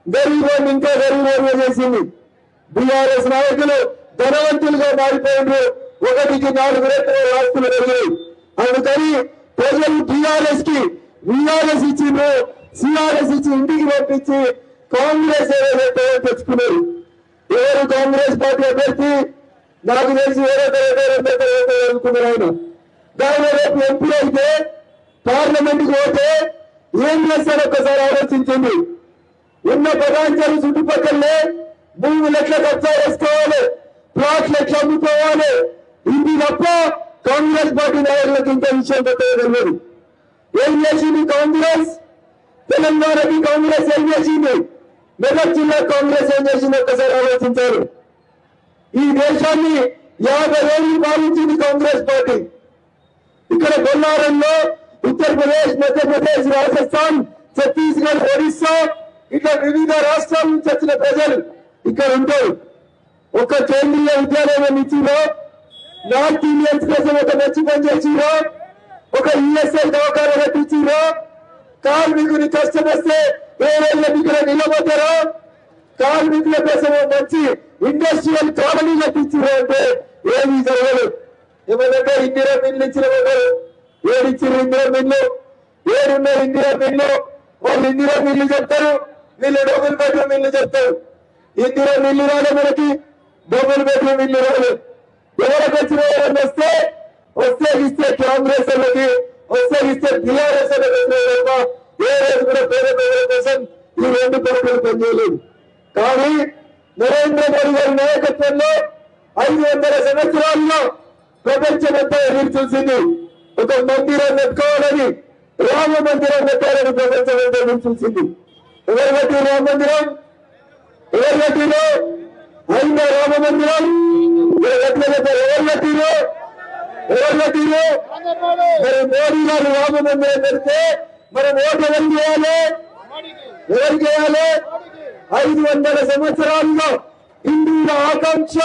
Speaker 7: గరీబోని ఇంకా గరీబోని చేసింది। బీఆర్ఎస్ నాయకులు ధనవంతులుగా మారిపోయినారు, 1కి 4 రెట్లు ఆస్తులు పెరిగాయి। అందుకని ప్రజలు టీఆర్ఎస్ కి వీఆర్ఎస్ ఇచ్చిండ్రు, సిఆర్ఎస్ ఇచ్చి ఇంటికి పంపించి కాంగ్రెస్ ఏదైతే తెచ్చుకున్నారు। ఎవరు కాంగ్రెస్ పార్టీ అభ్యర్థి నాకు తెలిసి అనుకున్నారు ఆయన। దాని రేపు ఎంపీ అయితే పార్లమెంట్ కి పోతే ఏం చేస్తారో ఒక్కసారి ఆలోచించండి। ఉన్న ప్రధాంచాలు చుట్టుపక్కలే భూములు ఎట్లా కబ్జా చేసుకోవాలి, ప్లాట్లు ఎట్లా అమ్ముకోవాలి, ఇది తప్ప కాంగ్రెస్ పార్టీ నాయకులకు ఇంత విషయం తెలియదు। ఏం చేసింది కాంగ్రెస్? తెలంగాణకి కాంగ్రెస్ ఏం చేసింది? మెదక్ జిల్లా కాంగ్రెస్ ఏం చేసింది ఒక్కసారి ఆలోచించారు। ఈ దేశాన్ని 50 ఏళ్ళు పాలించింది కాంగ్రెస్ పార్టీ। ఇక్కడ బొల్లారంలో ఉత్తరప్రదేశ్, మధ్యప్రదేశ్, రాజస్థాన్, ఛత్తీస్గఢ్, ఒడిస్సా ఇట్లా వివిధ రాష్ట్రాల నుంచి వచ్చిన ప్రజలు ఇక్కడ ఉంటారు। ఒక కేంద్రీయ విద్యాలయం ఇచ్చిరో, నార్త్ ఇండియన్స్ కోసం ఒక మంచి పని చేసిరో, ఒక ఈఎస్ఐ దవాఖాన కట్టించిరో, కార్మికుని కష్టం వస్తే ఏ రోజుల దగ్గర నిలబడ్డారో, కార్మికుల కోసం మంచి ఇండస్ట్రియల్ కాలనీ కట్టించిరో అంటే ఏమీ జరగలేదు. ఏమంటే ఇందిరా మిల్లు ఇచ్చిన ఏడిచ్చారు ఇందిరా మిల్లు, ఏడున్నారు ఇందిరా మిల్లు. వాళ్ళు ఇందిరా మిల్లు చెప్తారు, వీళ్ళు డబుల్ బెడ్రూమ్ మిల్లు చెప్తారు. ఇందిరా మిల్లు రాలే, మనకి డబుల్ బెడ్రూమ్ మిల్లు రాలేదు. ఎవరికి వచ్చిన ఎవరన్నా వస్తే ఇస్తే కాంగ్రెస్ వాళ్ళకి, వస్తే ఇస్తే టీఆర్ఎస్ వాళ్ళకి, ఏ రోజు కూడా పేద ప్రజల కోసం ఈ రెండు పథకాలు పనిచేయలేదు. కానీ నరేంద్ర మోడీ గారి నాయకత్వంలో 500 సంవత్సరాల్లో ప్రపంచమంతా ఎదురు చూసింది. ఒక మందిరం కట్టుకోవాలని, రామ మందిరం కట్టాలని ప్రపంచమంతా ఎదురు చూసింది. ఎవరు కట్టిన రామ మందిరం? ఎవరు కట్టినో? అయిందా రామ మందిరం? ఎవరు కట్టినో? మరి మోడీ గారు రామ మందిరం కడితే మరి ఓటు ఎవరికి వేయాలి? ఎవరికి వేయాలి? 500 సంవత్సరాల్లో హిందువుల ఆకాంక్ష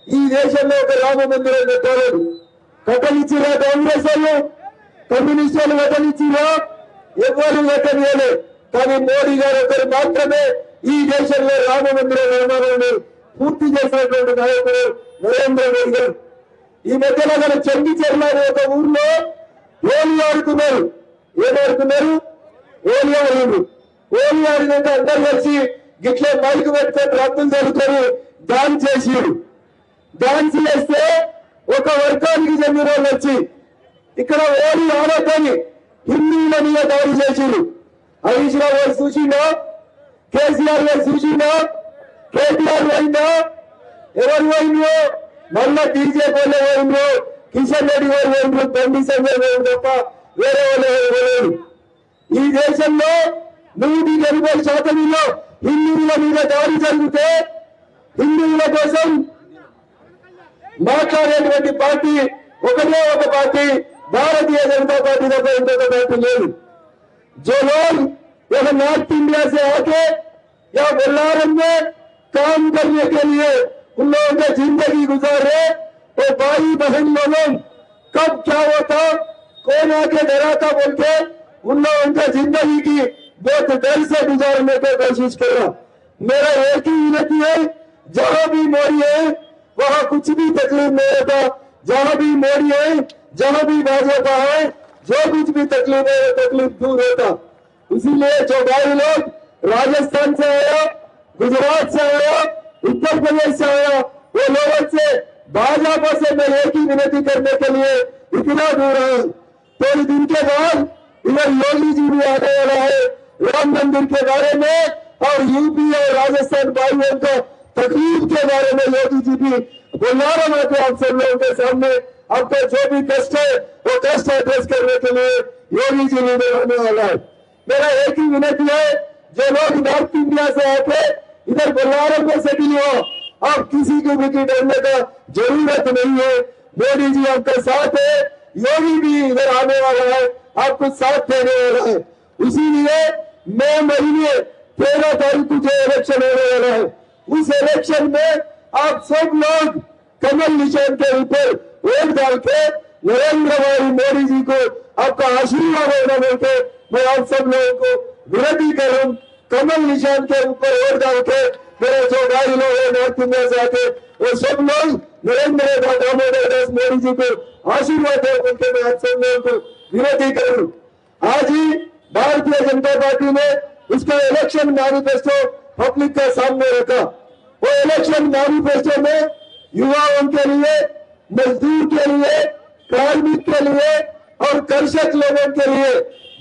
Speaker 7: ఈ దేశంలో ఒక రామ మందిరం కట్టారు. కట్టలిచ్చిరా కాంగ్రెస్ వాళ్ళు, కమ్యూనిస్ట్ వాళ్ళు కట్టలిచ్చిరా? ఎవరు కట్టలేదు. కానీ మోడీ గారు ఒకరు మాత్రమే ఈ దేశంలో రామ మందిర నిర్మాణాన్ని పూర్తి చేసినటువంటి నాయకుడు నరేంద్ర మోడీ గారు. ఈ మధ్యలో మన చెంగిచెర్ల అనే ఒక ఊర్లో హోలీ ఆడుతున్నారు. ఏమాడుతున్నారు? హోలీ ఆడు. హోలీ ఆడినాక అందరు కలిసి గిట్లే మైకు పెట్టుకొని రద్దులు జరుగుకొని డాన్స్ చేసిరు. డాన్స్ చేస్తే ఒక వర్గానికి చెందిన వాళ్ళు వచ్చి ఇక్కడ హోలీ ఆడొద్దని హిందువుల మీద దాడి చేసిరు. హరీష్ రావు గారు చూసిందా? కేసీఆర్ గారు చూసిందా? కేటీఆర్ పోయిందా? ఎవరు పోయిందో? మళ్ళా బీజేపీ వాళ్ళు పోయిండ్రు, కిషన్ రెడ్డి గారు పోయిండ్రు, బండి సంజయ్ పోయింది తప్ప వేరే వాళ్ళు పోలేదు. ఈ దేశంలో 180% హిందువుల మీద దాడి జరిగితే హిందువుల కోసం మాట్లాడేటువంటి పార్టీ ఒకటే ఒక పార్టీ, భారతీయ जनता पार्टी तक इंకొక पार्टी లేదు. जो लोग यहाँ नॉर्थ इंडिया से आके या बल्लारम में काम करने के लिए उन लोगों की जिंदगी गुजारे, तो भाई बहन लोगों कब क्या होता, कौन आके डराता बोल के उन लोगों का जिंदगी की बहुत डर से गुजारने की कोशिश कर रहा। मेरा एक ही विनती है, जहां भी मोदी है वहां कुछ भी तकलीफ नहीं होता। जहां भी मोदी है, जहां भी भाजपा है, जो कुछ भी तकलीफ है वो तकलीफ दूर होता। इसीलिए जो भाई लोग राजस्थान से आया, गुजरात से आया, उत्तर प्रदेश से आया, वो लोगों से भाजपा से मैं एक ही विनती करने के लिए इतना दूर आया। थोड़े दिन के बाद इधर योगी जी भी आने वाला है राम मंदिर के बारे में, और यूपी और राजस्थान भाइयों को तकलीफ के बारे में योगी जी भी बोलना रहा थे आप सब लोगों के सामने। आपका जो भी कष्ट है वो कष्ट एड्रेस करने के लिए योगी जी भी आने वाला है। मेरा एक ही विनती है, जो लोग नॉर्थ इंडिया से आके इधर बल्लारम में सेटिल हो, आप किसी को भी डरने का जरूरत नहीं है। मोदी जी आपका साथ है, योगी भी इधर आने वाला है, आपको साथ देने वाला है। इसीलिए मई महीने 13 तारीख को जो इलेक्शन होने वाला है, उस इलेक्शन में आप सब लोग कमल निशान के ऊपर वोट डाल के नरेंद्र मोदी जी को आपका आशीर्वाद देना बोलते मैं आप सब लोगों को विनती करूं। कमल निशान के ऊपर वोट डाल के मेरे जो भाई लोग हैं नॉर्थ इंडिया से आते, वो सब लोग नरेंद्र दामोदर दास मोदी जी को आशीर्वाद दे बोलते मैं आप सब लोगों को विनती करूं। आज ही भारतीय जनता पार्टी ने उसका इलेक्शन मैनिफेस्टो पब्लिक के सामने रखा। वो इलेक्शन मैनिफेस्टो में युवाओं के लिए, मजदूर के लिए, कार्मिक के लिए और कृषक लोगों के लिए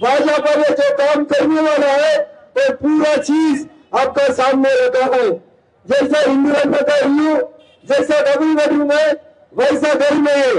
Speaker 7: भाजपा में जो काम करने वाला है वो पूरा चीज आपका सामने रखा है। जैसा इंदिरा बता रही हूँ, जैसा डबल बेडरूम है वैसा घर में है।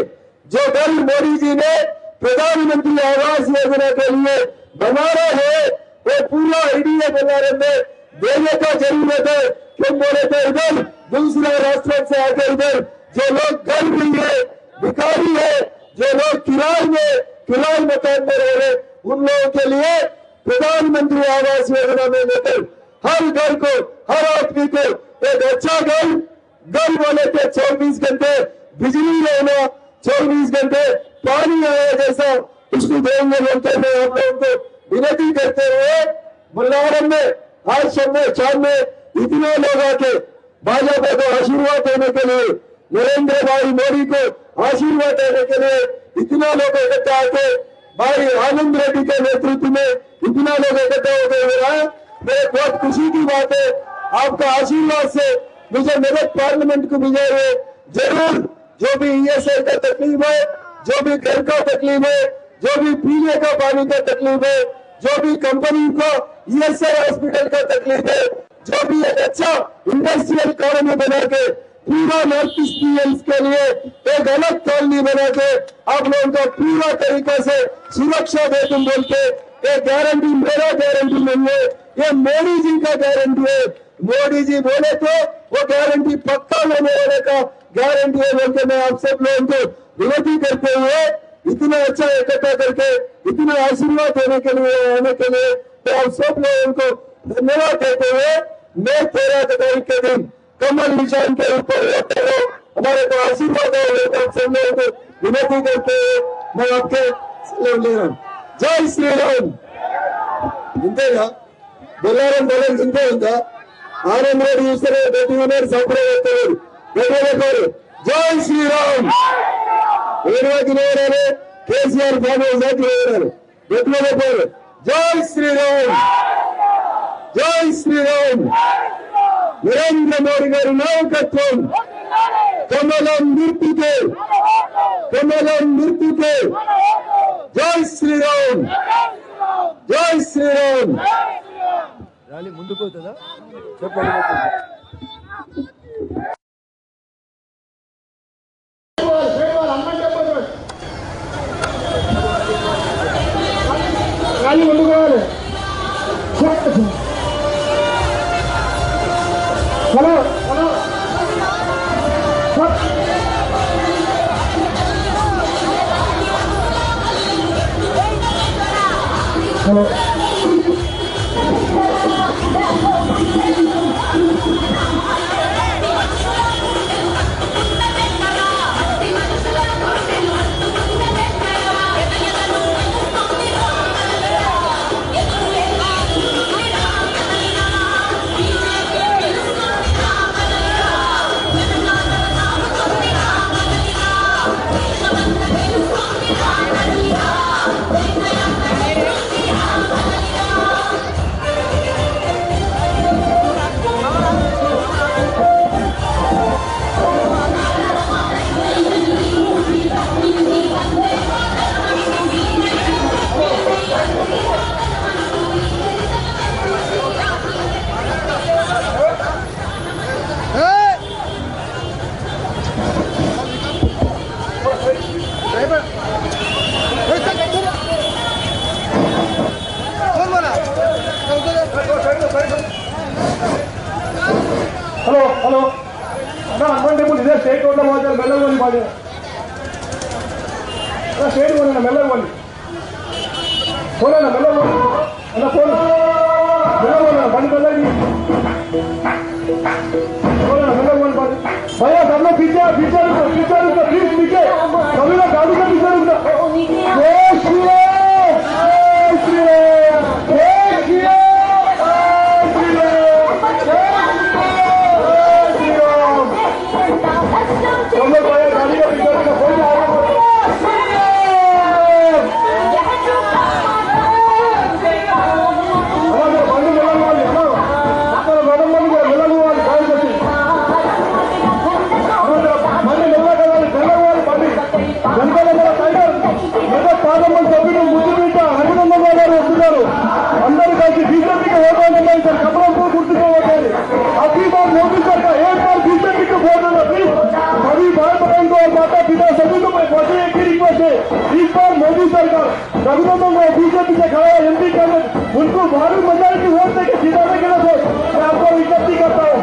Speaker 7: जो घर मोदी जी ने प्रधानमंत्री आवास योजना के लिए बना रहे है वो पूरा इंडिया बल्लारम में देने का जरूरत है। क्यों बोले तो इधर दूसरे राष्ट्रों से आकर इधर जो लोग घर नहीं है, भिखारी है, जो लोग किराए मकान में रह रहे, उन लोगों के लिए प्रधानमंत्री आवास योजना में लेकर हर घर को, हर आदमी को एक अच्छा घर घर बोले थे 24 घंटे बिजली रहना, 24 घंटे पानी आया जैसा उसको देंगे बोलते थे। हम लोगों को विनती करते हुए बुल्लारम में आज शाम में इतने लोग आके भाजपा को आशीर्वाद देने के लिए, नरेंद्र भाई मोदी को आशीर्वाद देने के लिए इतना लोग इकट्ठा आके भाई आनंद रेड्डी के नेतृत्व में इतना लोग इकट्ठा हो गए। मेरे बहुत खुशी की बात है, आपका आशीर्वाद से मुझे मेरे पार्लियामेंट को मिले हुए जरूर जो भी ईएसआई का तकलीफ है, जो भी घर का तकलीफ है, जो भी पीने का पानी का तकलीफ है, जो भी कंपनी को ईएसआई हॉस्पिटल का तकलीफ है, जो भी एक अच्छा इंडस्ट्रियल कॉलोनी बना के पूरा नॉर्थ ईस्ट के लिए एक अलग कॉलोनी बना के आप लोगों को पूरा तरीका से सुरक्षा दे तुम बोल के, ये गारंटी मेरा गारंटी नहीं है, ये मोदी जी का गारंटी है। मोदी जी बोले तो वो गारंटी पक्का लेने वाले का गारंटी है बोल के मैं आप सब लोगों को विनती करते हुए इतना अच्छा इकट्ठा करके इतना आशीर्वाद देने के लिए आने के लिए तो आप सब लोगों को धन्यवाद देते हुए मैं 13 तारीख के दिन कमल निशान के ऊपर हमारे को आशीर्वाद सब लोगों को विनती करते हुए मैं आपके सलाम ले रहा हूँ। जय श्री राम। इंतेगा बोलारम बोलन इंते उंदा आनंद रेड्डी यूसरे बेटियों संप्रदाय बेटे जय श्री राम। केसीआर बेटे जय श्री राम, जय श्री राम। नरेंद्र मोदी गारी नायकत्व कमलम मृत्युके, कमलम मृत्युके। जय श्री राम, जय श्री राम। ర్యాలీ ముందుకు పోతుందా చెప్పండి।
Speaker 1: ర్యాలీ ముందుకు పోవాలి। Hello hello hello hello hello అన్నా హనుమాన్ టెంపుల్ ఇదే స్టేట్ రోడ్లో పోతే మెల్లగోని పాడి స్టేట్ పోయినా మెల్లగోని పోలేనా మెల్లగోని అన్న పోను మెల్లగోనా బండి మెల్లగి పోలేనా మెల్లగోని పాడి భయ సబ్లో పిచ్చా పిచ్చా పిచ్చా ప్లీజ్ పిచ్చే సభలో గాడి का पिक्चर ఉందా జై శ్రీరామ్ జై శ్రీరామ్ జై శ్రీరామ్ అందరూ కలిసి బీజేపీకి ఓటాలి సార్ కమలంపూర్ గుర్తుకోవాలి అभी बार मोदी सरकार एक बार बीजेपी को वोट देना प्लीज सभी भाई बहन को और माता पिता सभी को मैं बहुत एक ही रिक्वेस्ट है इस बार मोदी सरकार रघुनंदन को बीजेपी से खड़ा एमपी कैंडिडेट उनको भारी मेजॉरिटी वोट देकर जिताने के लिए मैं आपको विज्ञप्ति करता हूँ।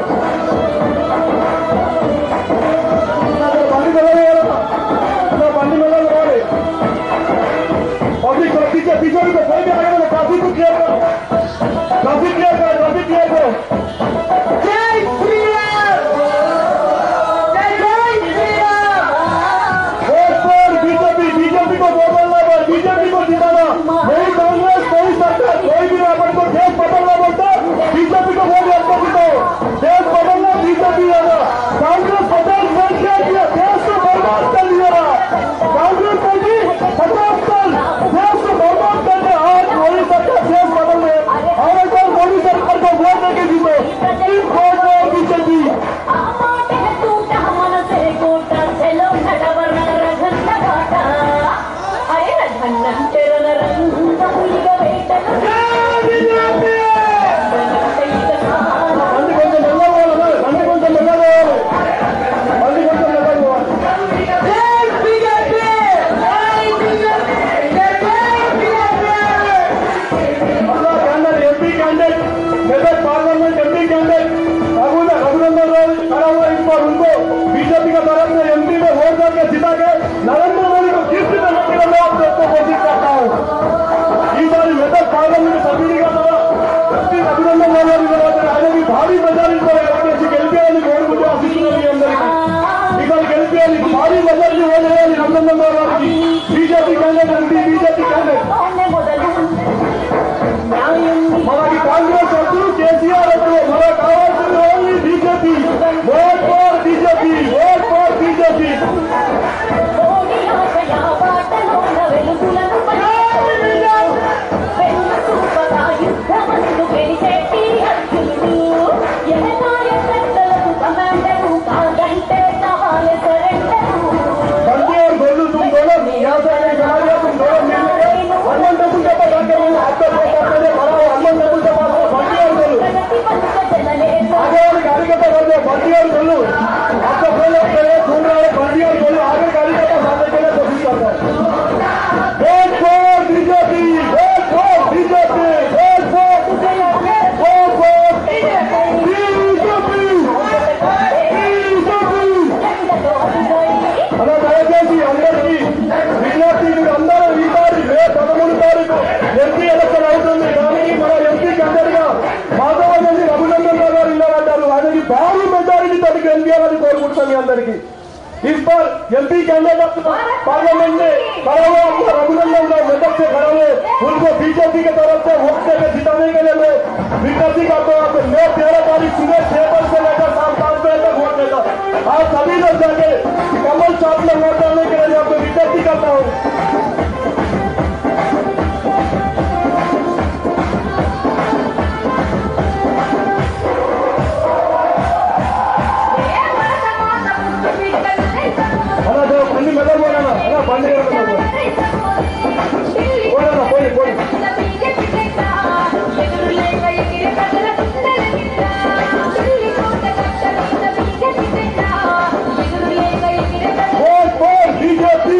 Speaker 1: पानी मिला पब्लिक पीछे पीछे भी कोई भी आगे ट्रैफिक को क्लियर करो, ट्रैफिक क्लियर करो, ट्रैफिक क्लियर करो। जय श्री राम।
Speaker 2: कार्यकर्ता कर दो बंदी और बोलो आपका बोल सुन रहा है बंदी और बोलो आगे कार्यकर्ता सामने के लिए कोशिश करता है vote for BJP vote for BJP vote for BJP అలా దయచేసి అందరికీ విజ్ఞప్తి మీరు అందరూ ఈ తారీఖు మే 13 తారీఖు ఎంపీ ఎలక్షన్ అవుతుంది దానికి మన ఎంపీకి అందరిగా మాధవరెడ్డి రఘునందన్ రావు గారు ఇల్లబడ్డారు ఆయనకి భారీ మెజారిటీ తనకి ఎన్నియాలని కోరుకుంటాం మీ అందరికీ इस बार एमपी कैंडिडेट पार्लियामेंट में खड़ा हुआ आपका रघुनंदन राव मेदक से खड़ा हुए उनको बीजेपी की तरफ से वोट देकर जिताने के लिए मैं विज्ञप्ति करता हूँ मैं 13 तारीख सुबह 6 बजे से लेकर शाम 5 बजे तक वोट देता आप सभी लोग जाके कमल चौक में वोट डालने के लिए आपको विज्ञप्ति करता हूँ बंदी मदद बोला ना बंदी बोला ना बोली बीजेपी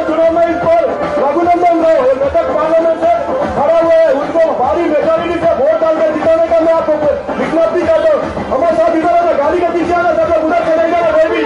Speaker 2: चुनाव में इस पर रघुनंदन राव मेदक पार्लियामेंट से खड़ा हुए उनको भारी मेजोरिटी से वोट डालकर जिताने का मैं आपको विज्ञप्ति करता हूँ हमारे साथ इधर आना गाड़ी के पीछे आना सब लोग उधर चलेंगे ना वे भी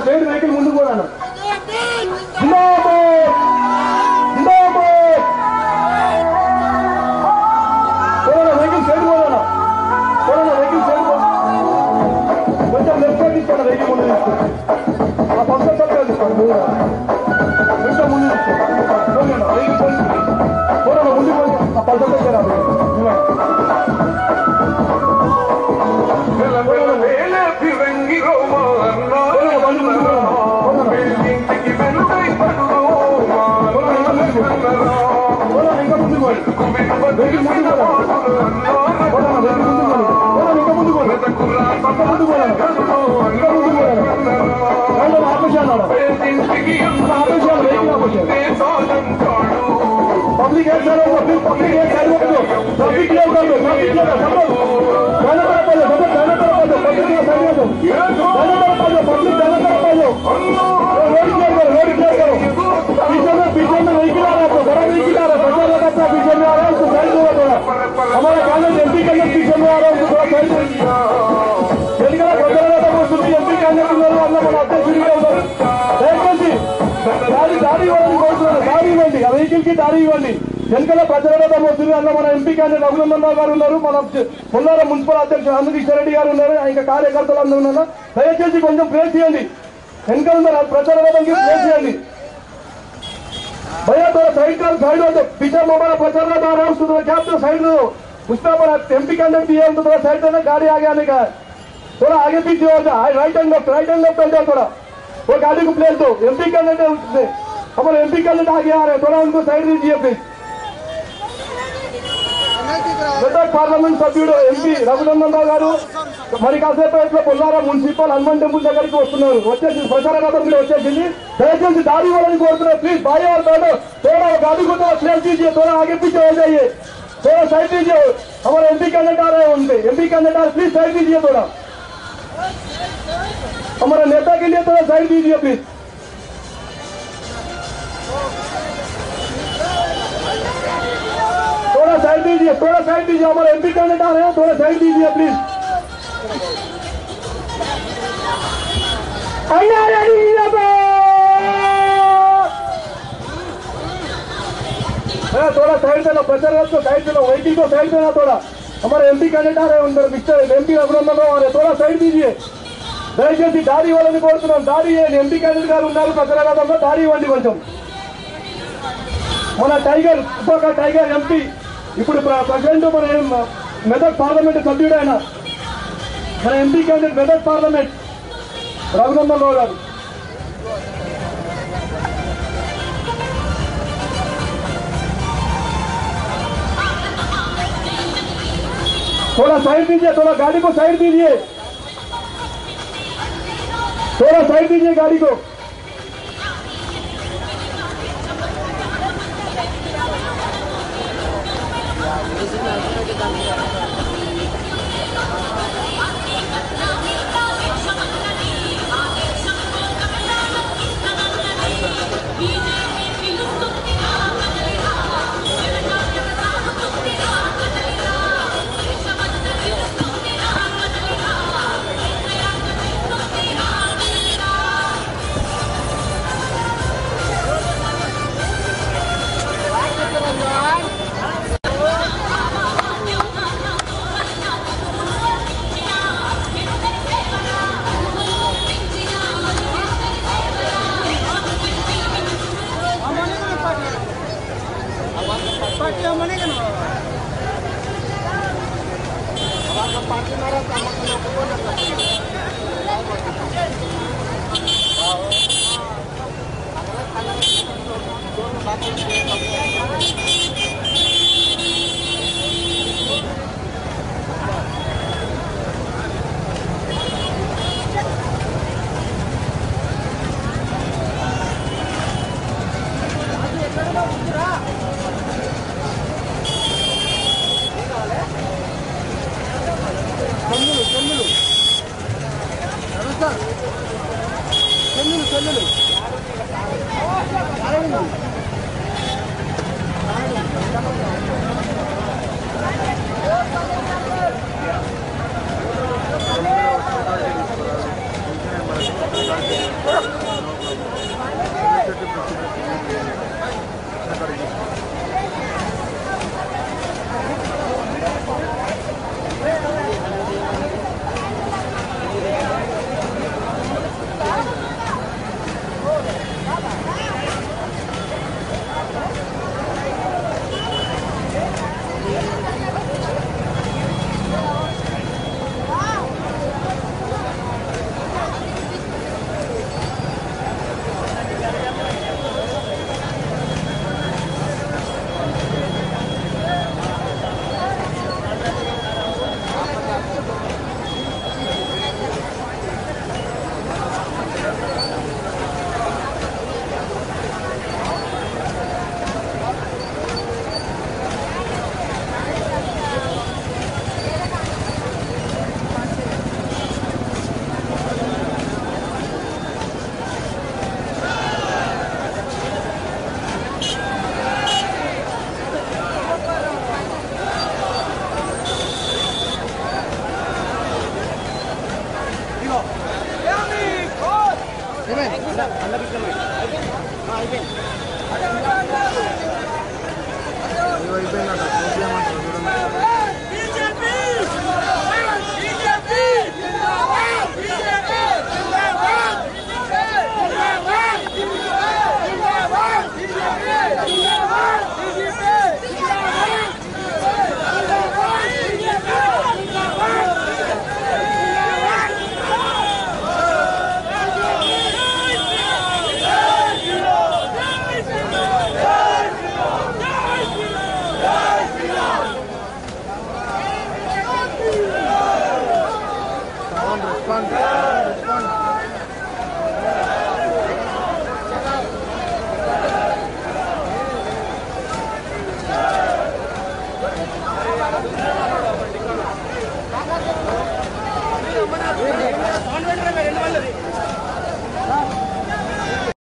Speaker 1: సైడ్ వెహికల్ ముందుకు పోరాను వెహికల్ సైడ్ పోరాను వెహికల్ సైడ్ కొంచెం లెఫ్ట్ సైడ్ తీసుకోండి వెహికల్ ముందు తీసుకోండి ఆ పక్క సైడ్ తీసుకోండి కొంచెం ముందు తీసుకోండి వెహికల్ పోరాను ముందుకు ఆ పక్క సైడ్ రాదు
Speaker 3: ఫిరంగి రోమా ఇంటికి వెనుకై పడు
Speaker 1: పబ్లిక్ हमारा कांग्रेस एमपी कैंडिडेट पीछे में आ रहा है उनको थोड़ा साइड में ఎన్నికల ప్రచారంలో వస్తుంది ఎంపీ క్యాండిడేట్ అన్న మన అధ్యక్షుడిగా ఉన్నారు దయచేసి దారి ఇవ్వాలని కోరుతున్నాను దారి ఇవ్వండి ఆ వెహికల్ కి దారి ఇవ్వండి ఎన్నికల ప్రచారంలో వస్తుంది అన్న మన ఎంపీ క్యాండిడేట్ రఘునందన్ రావు గారు ఉన్నారు మన పొల్లారం మున్సిపల్ అధ్యక్షుడు అనంతకృష్ణారెడ్డి గారు ఉన్నారు ఇంకా కార్యకర్తలు అందరూ ఉన్నారు దయచేసి కొంచెం ప్రేస్ చేయండి ఎన్నికల ప్రచారంలో ప్రేస్ చేయండి भैया थोड़ा साइड हो पीछे हमारा प्रचार में आ रहा हूँ क्या तो साइड उसका पर एमपी कैंडिडेट भी है तो थोड़ा साइड देना गाड़ी आगे आने का है थोड़ा आगे पीछे हो जाए राइट एंड लेफ्ट हो जाए थोड़ा वो गाड़ी को प्लेस दो एमपी कैंडिडेट है उससे हमारे एमपी कैंडिडेट आगे आ रहे हैं थोड़ा उनको साइड दीजिए प्लीज మెదక్ పార్లమెంట్ సభ్యుడు ఎంపీ రఘునందన్ రావు గారు మరి కాసేపట్లో పొల్లారం మున్సిపల్ హనుమాన్ టెంపుల్ దగ్గరికి వస్తున్నారు వచ్చేసి ప్రచార రథం మీద వచ్చేసింది దయచేసి దారి ఇవ్వాలని కోరుతున్నారు ప్లీజ్ भाई और बहनों थोड़ा गाड़ी को थोड़ा प्लेस दीजिए थोड़ा आगे पीछे हो जाइए थोड़ा साइड दीजिए हमारे एमपी कैंडिडेट आ रहे हैं उनपे एमपी कैंडिडेट आ रहे प्लीज साइड दीजिए थोड़ा हमारे नेता के लिए थोड़ा साइड दीजिए प्लीज थोड़ा साइड दीजिए हमारे एमपी कैंडिडेट आ रहे हैं थोड़ा साइड दीजिए प्लीज थोड़ा साइड देना प्रचार को साइड देना वेहिकल को साइड देना थोड़ा हमारे एमपी कैंडिडेट आ रहे हैं उधर मिस्टर एमपी रघुनंदन राव आ रहे थोड़ा साइड दीजिए దయచేసి దారి ఇవ్వాలని కోరుతున్నాం దారి ఎంపీ క్యాండిడేట్ గారు ఉన్నారు ప్రచార రథంలో దారి ఇవ్వండి కొంచెం మన టైగర్ ఇంకొక టైగర్ ఎంపీ ఇప్పుడు ప్రెసిడెంట్ మన మెదక్ పార్లమెంట్ సభ్యుడు ఆయన మన MP candidate Medak parliament Raghunandan Rao garu थोड़ा साइड दीजिए थोड़ा गाड़ी को साइड दीजिए थोड़ा साइड दीजिए गाड़ी को
Speaker 2: అయిపోయిందంట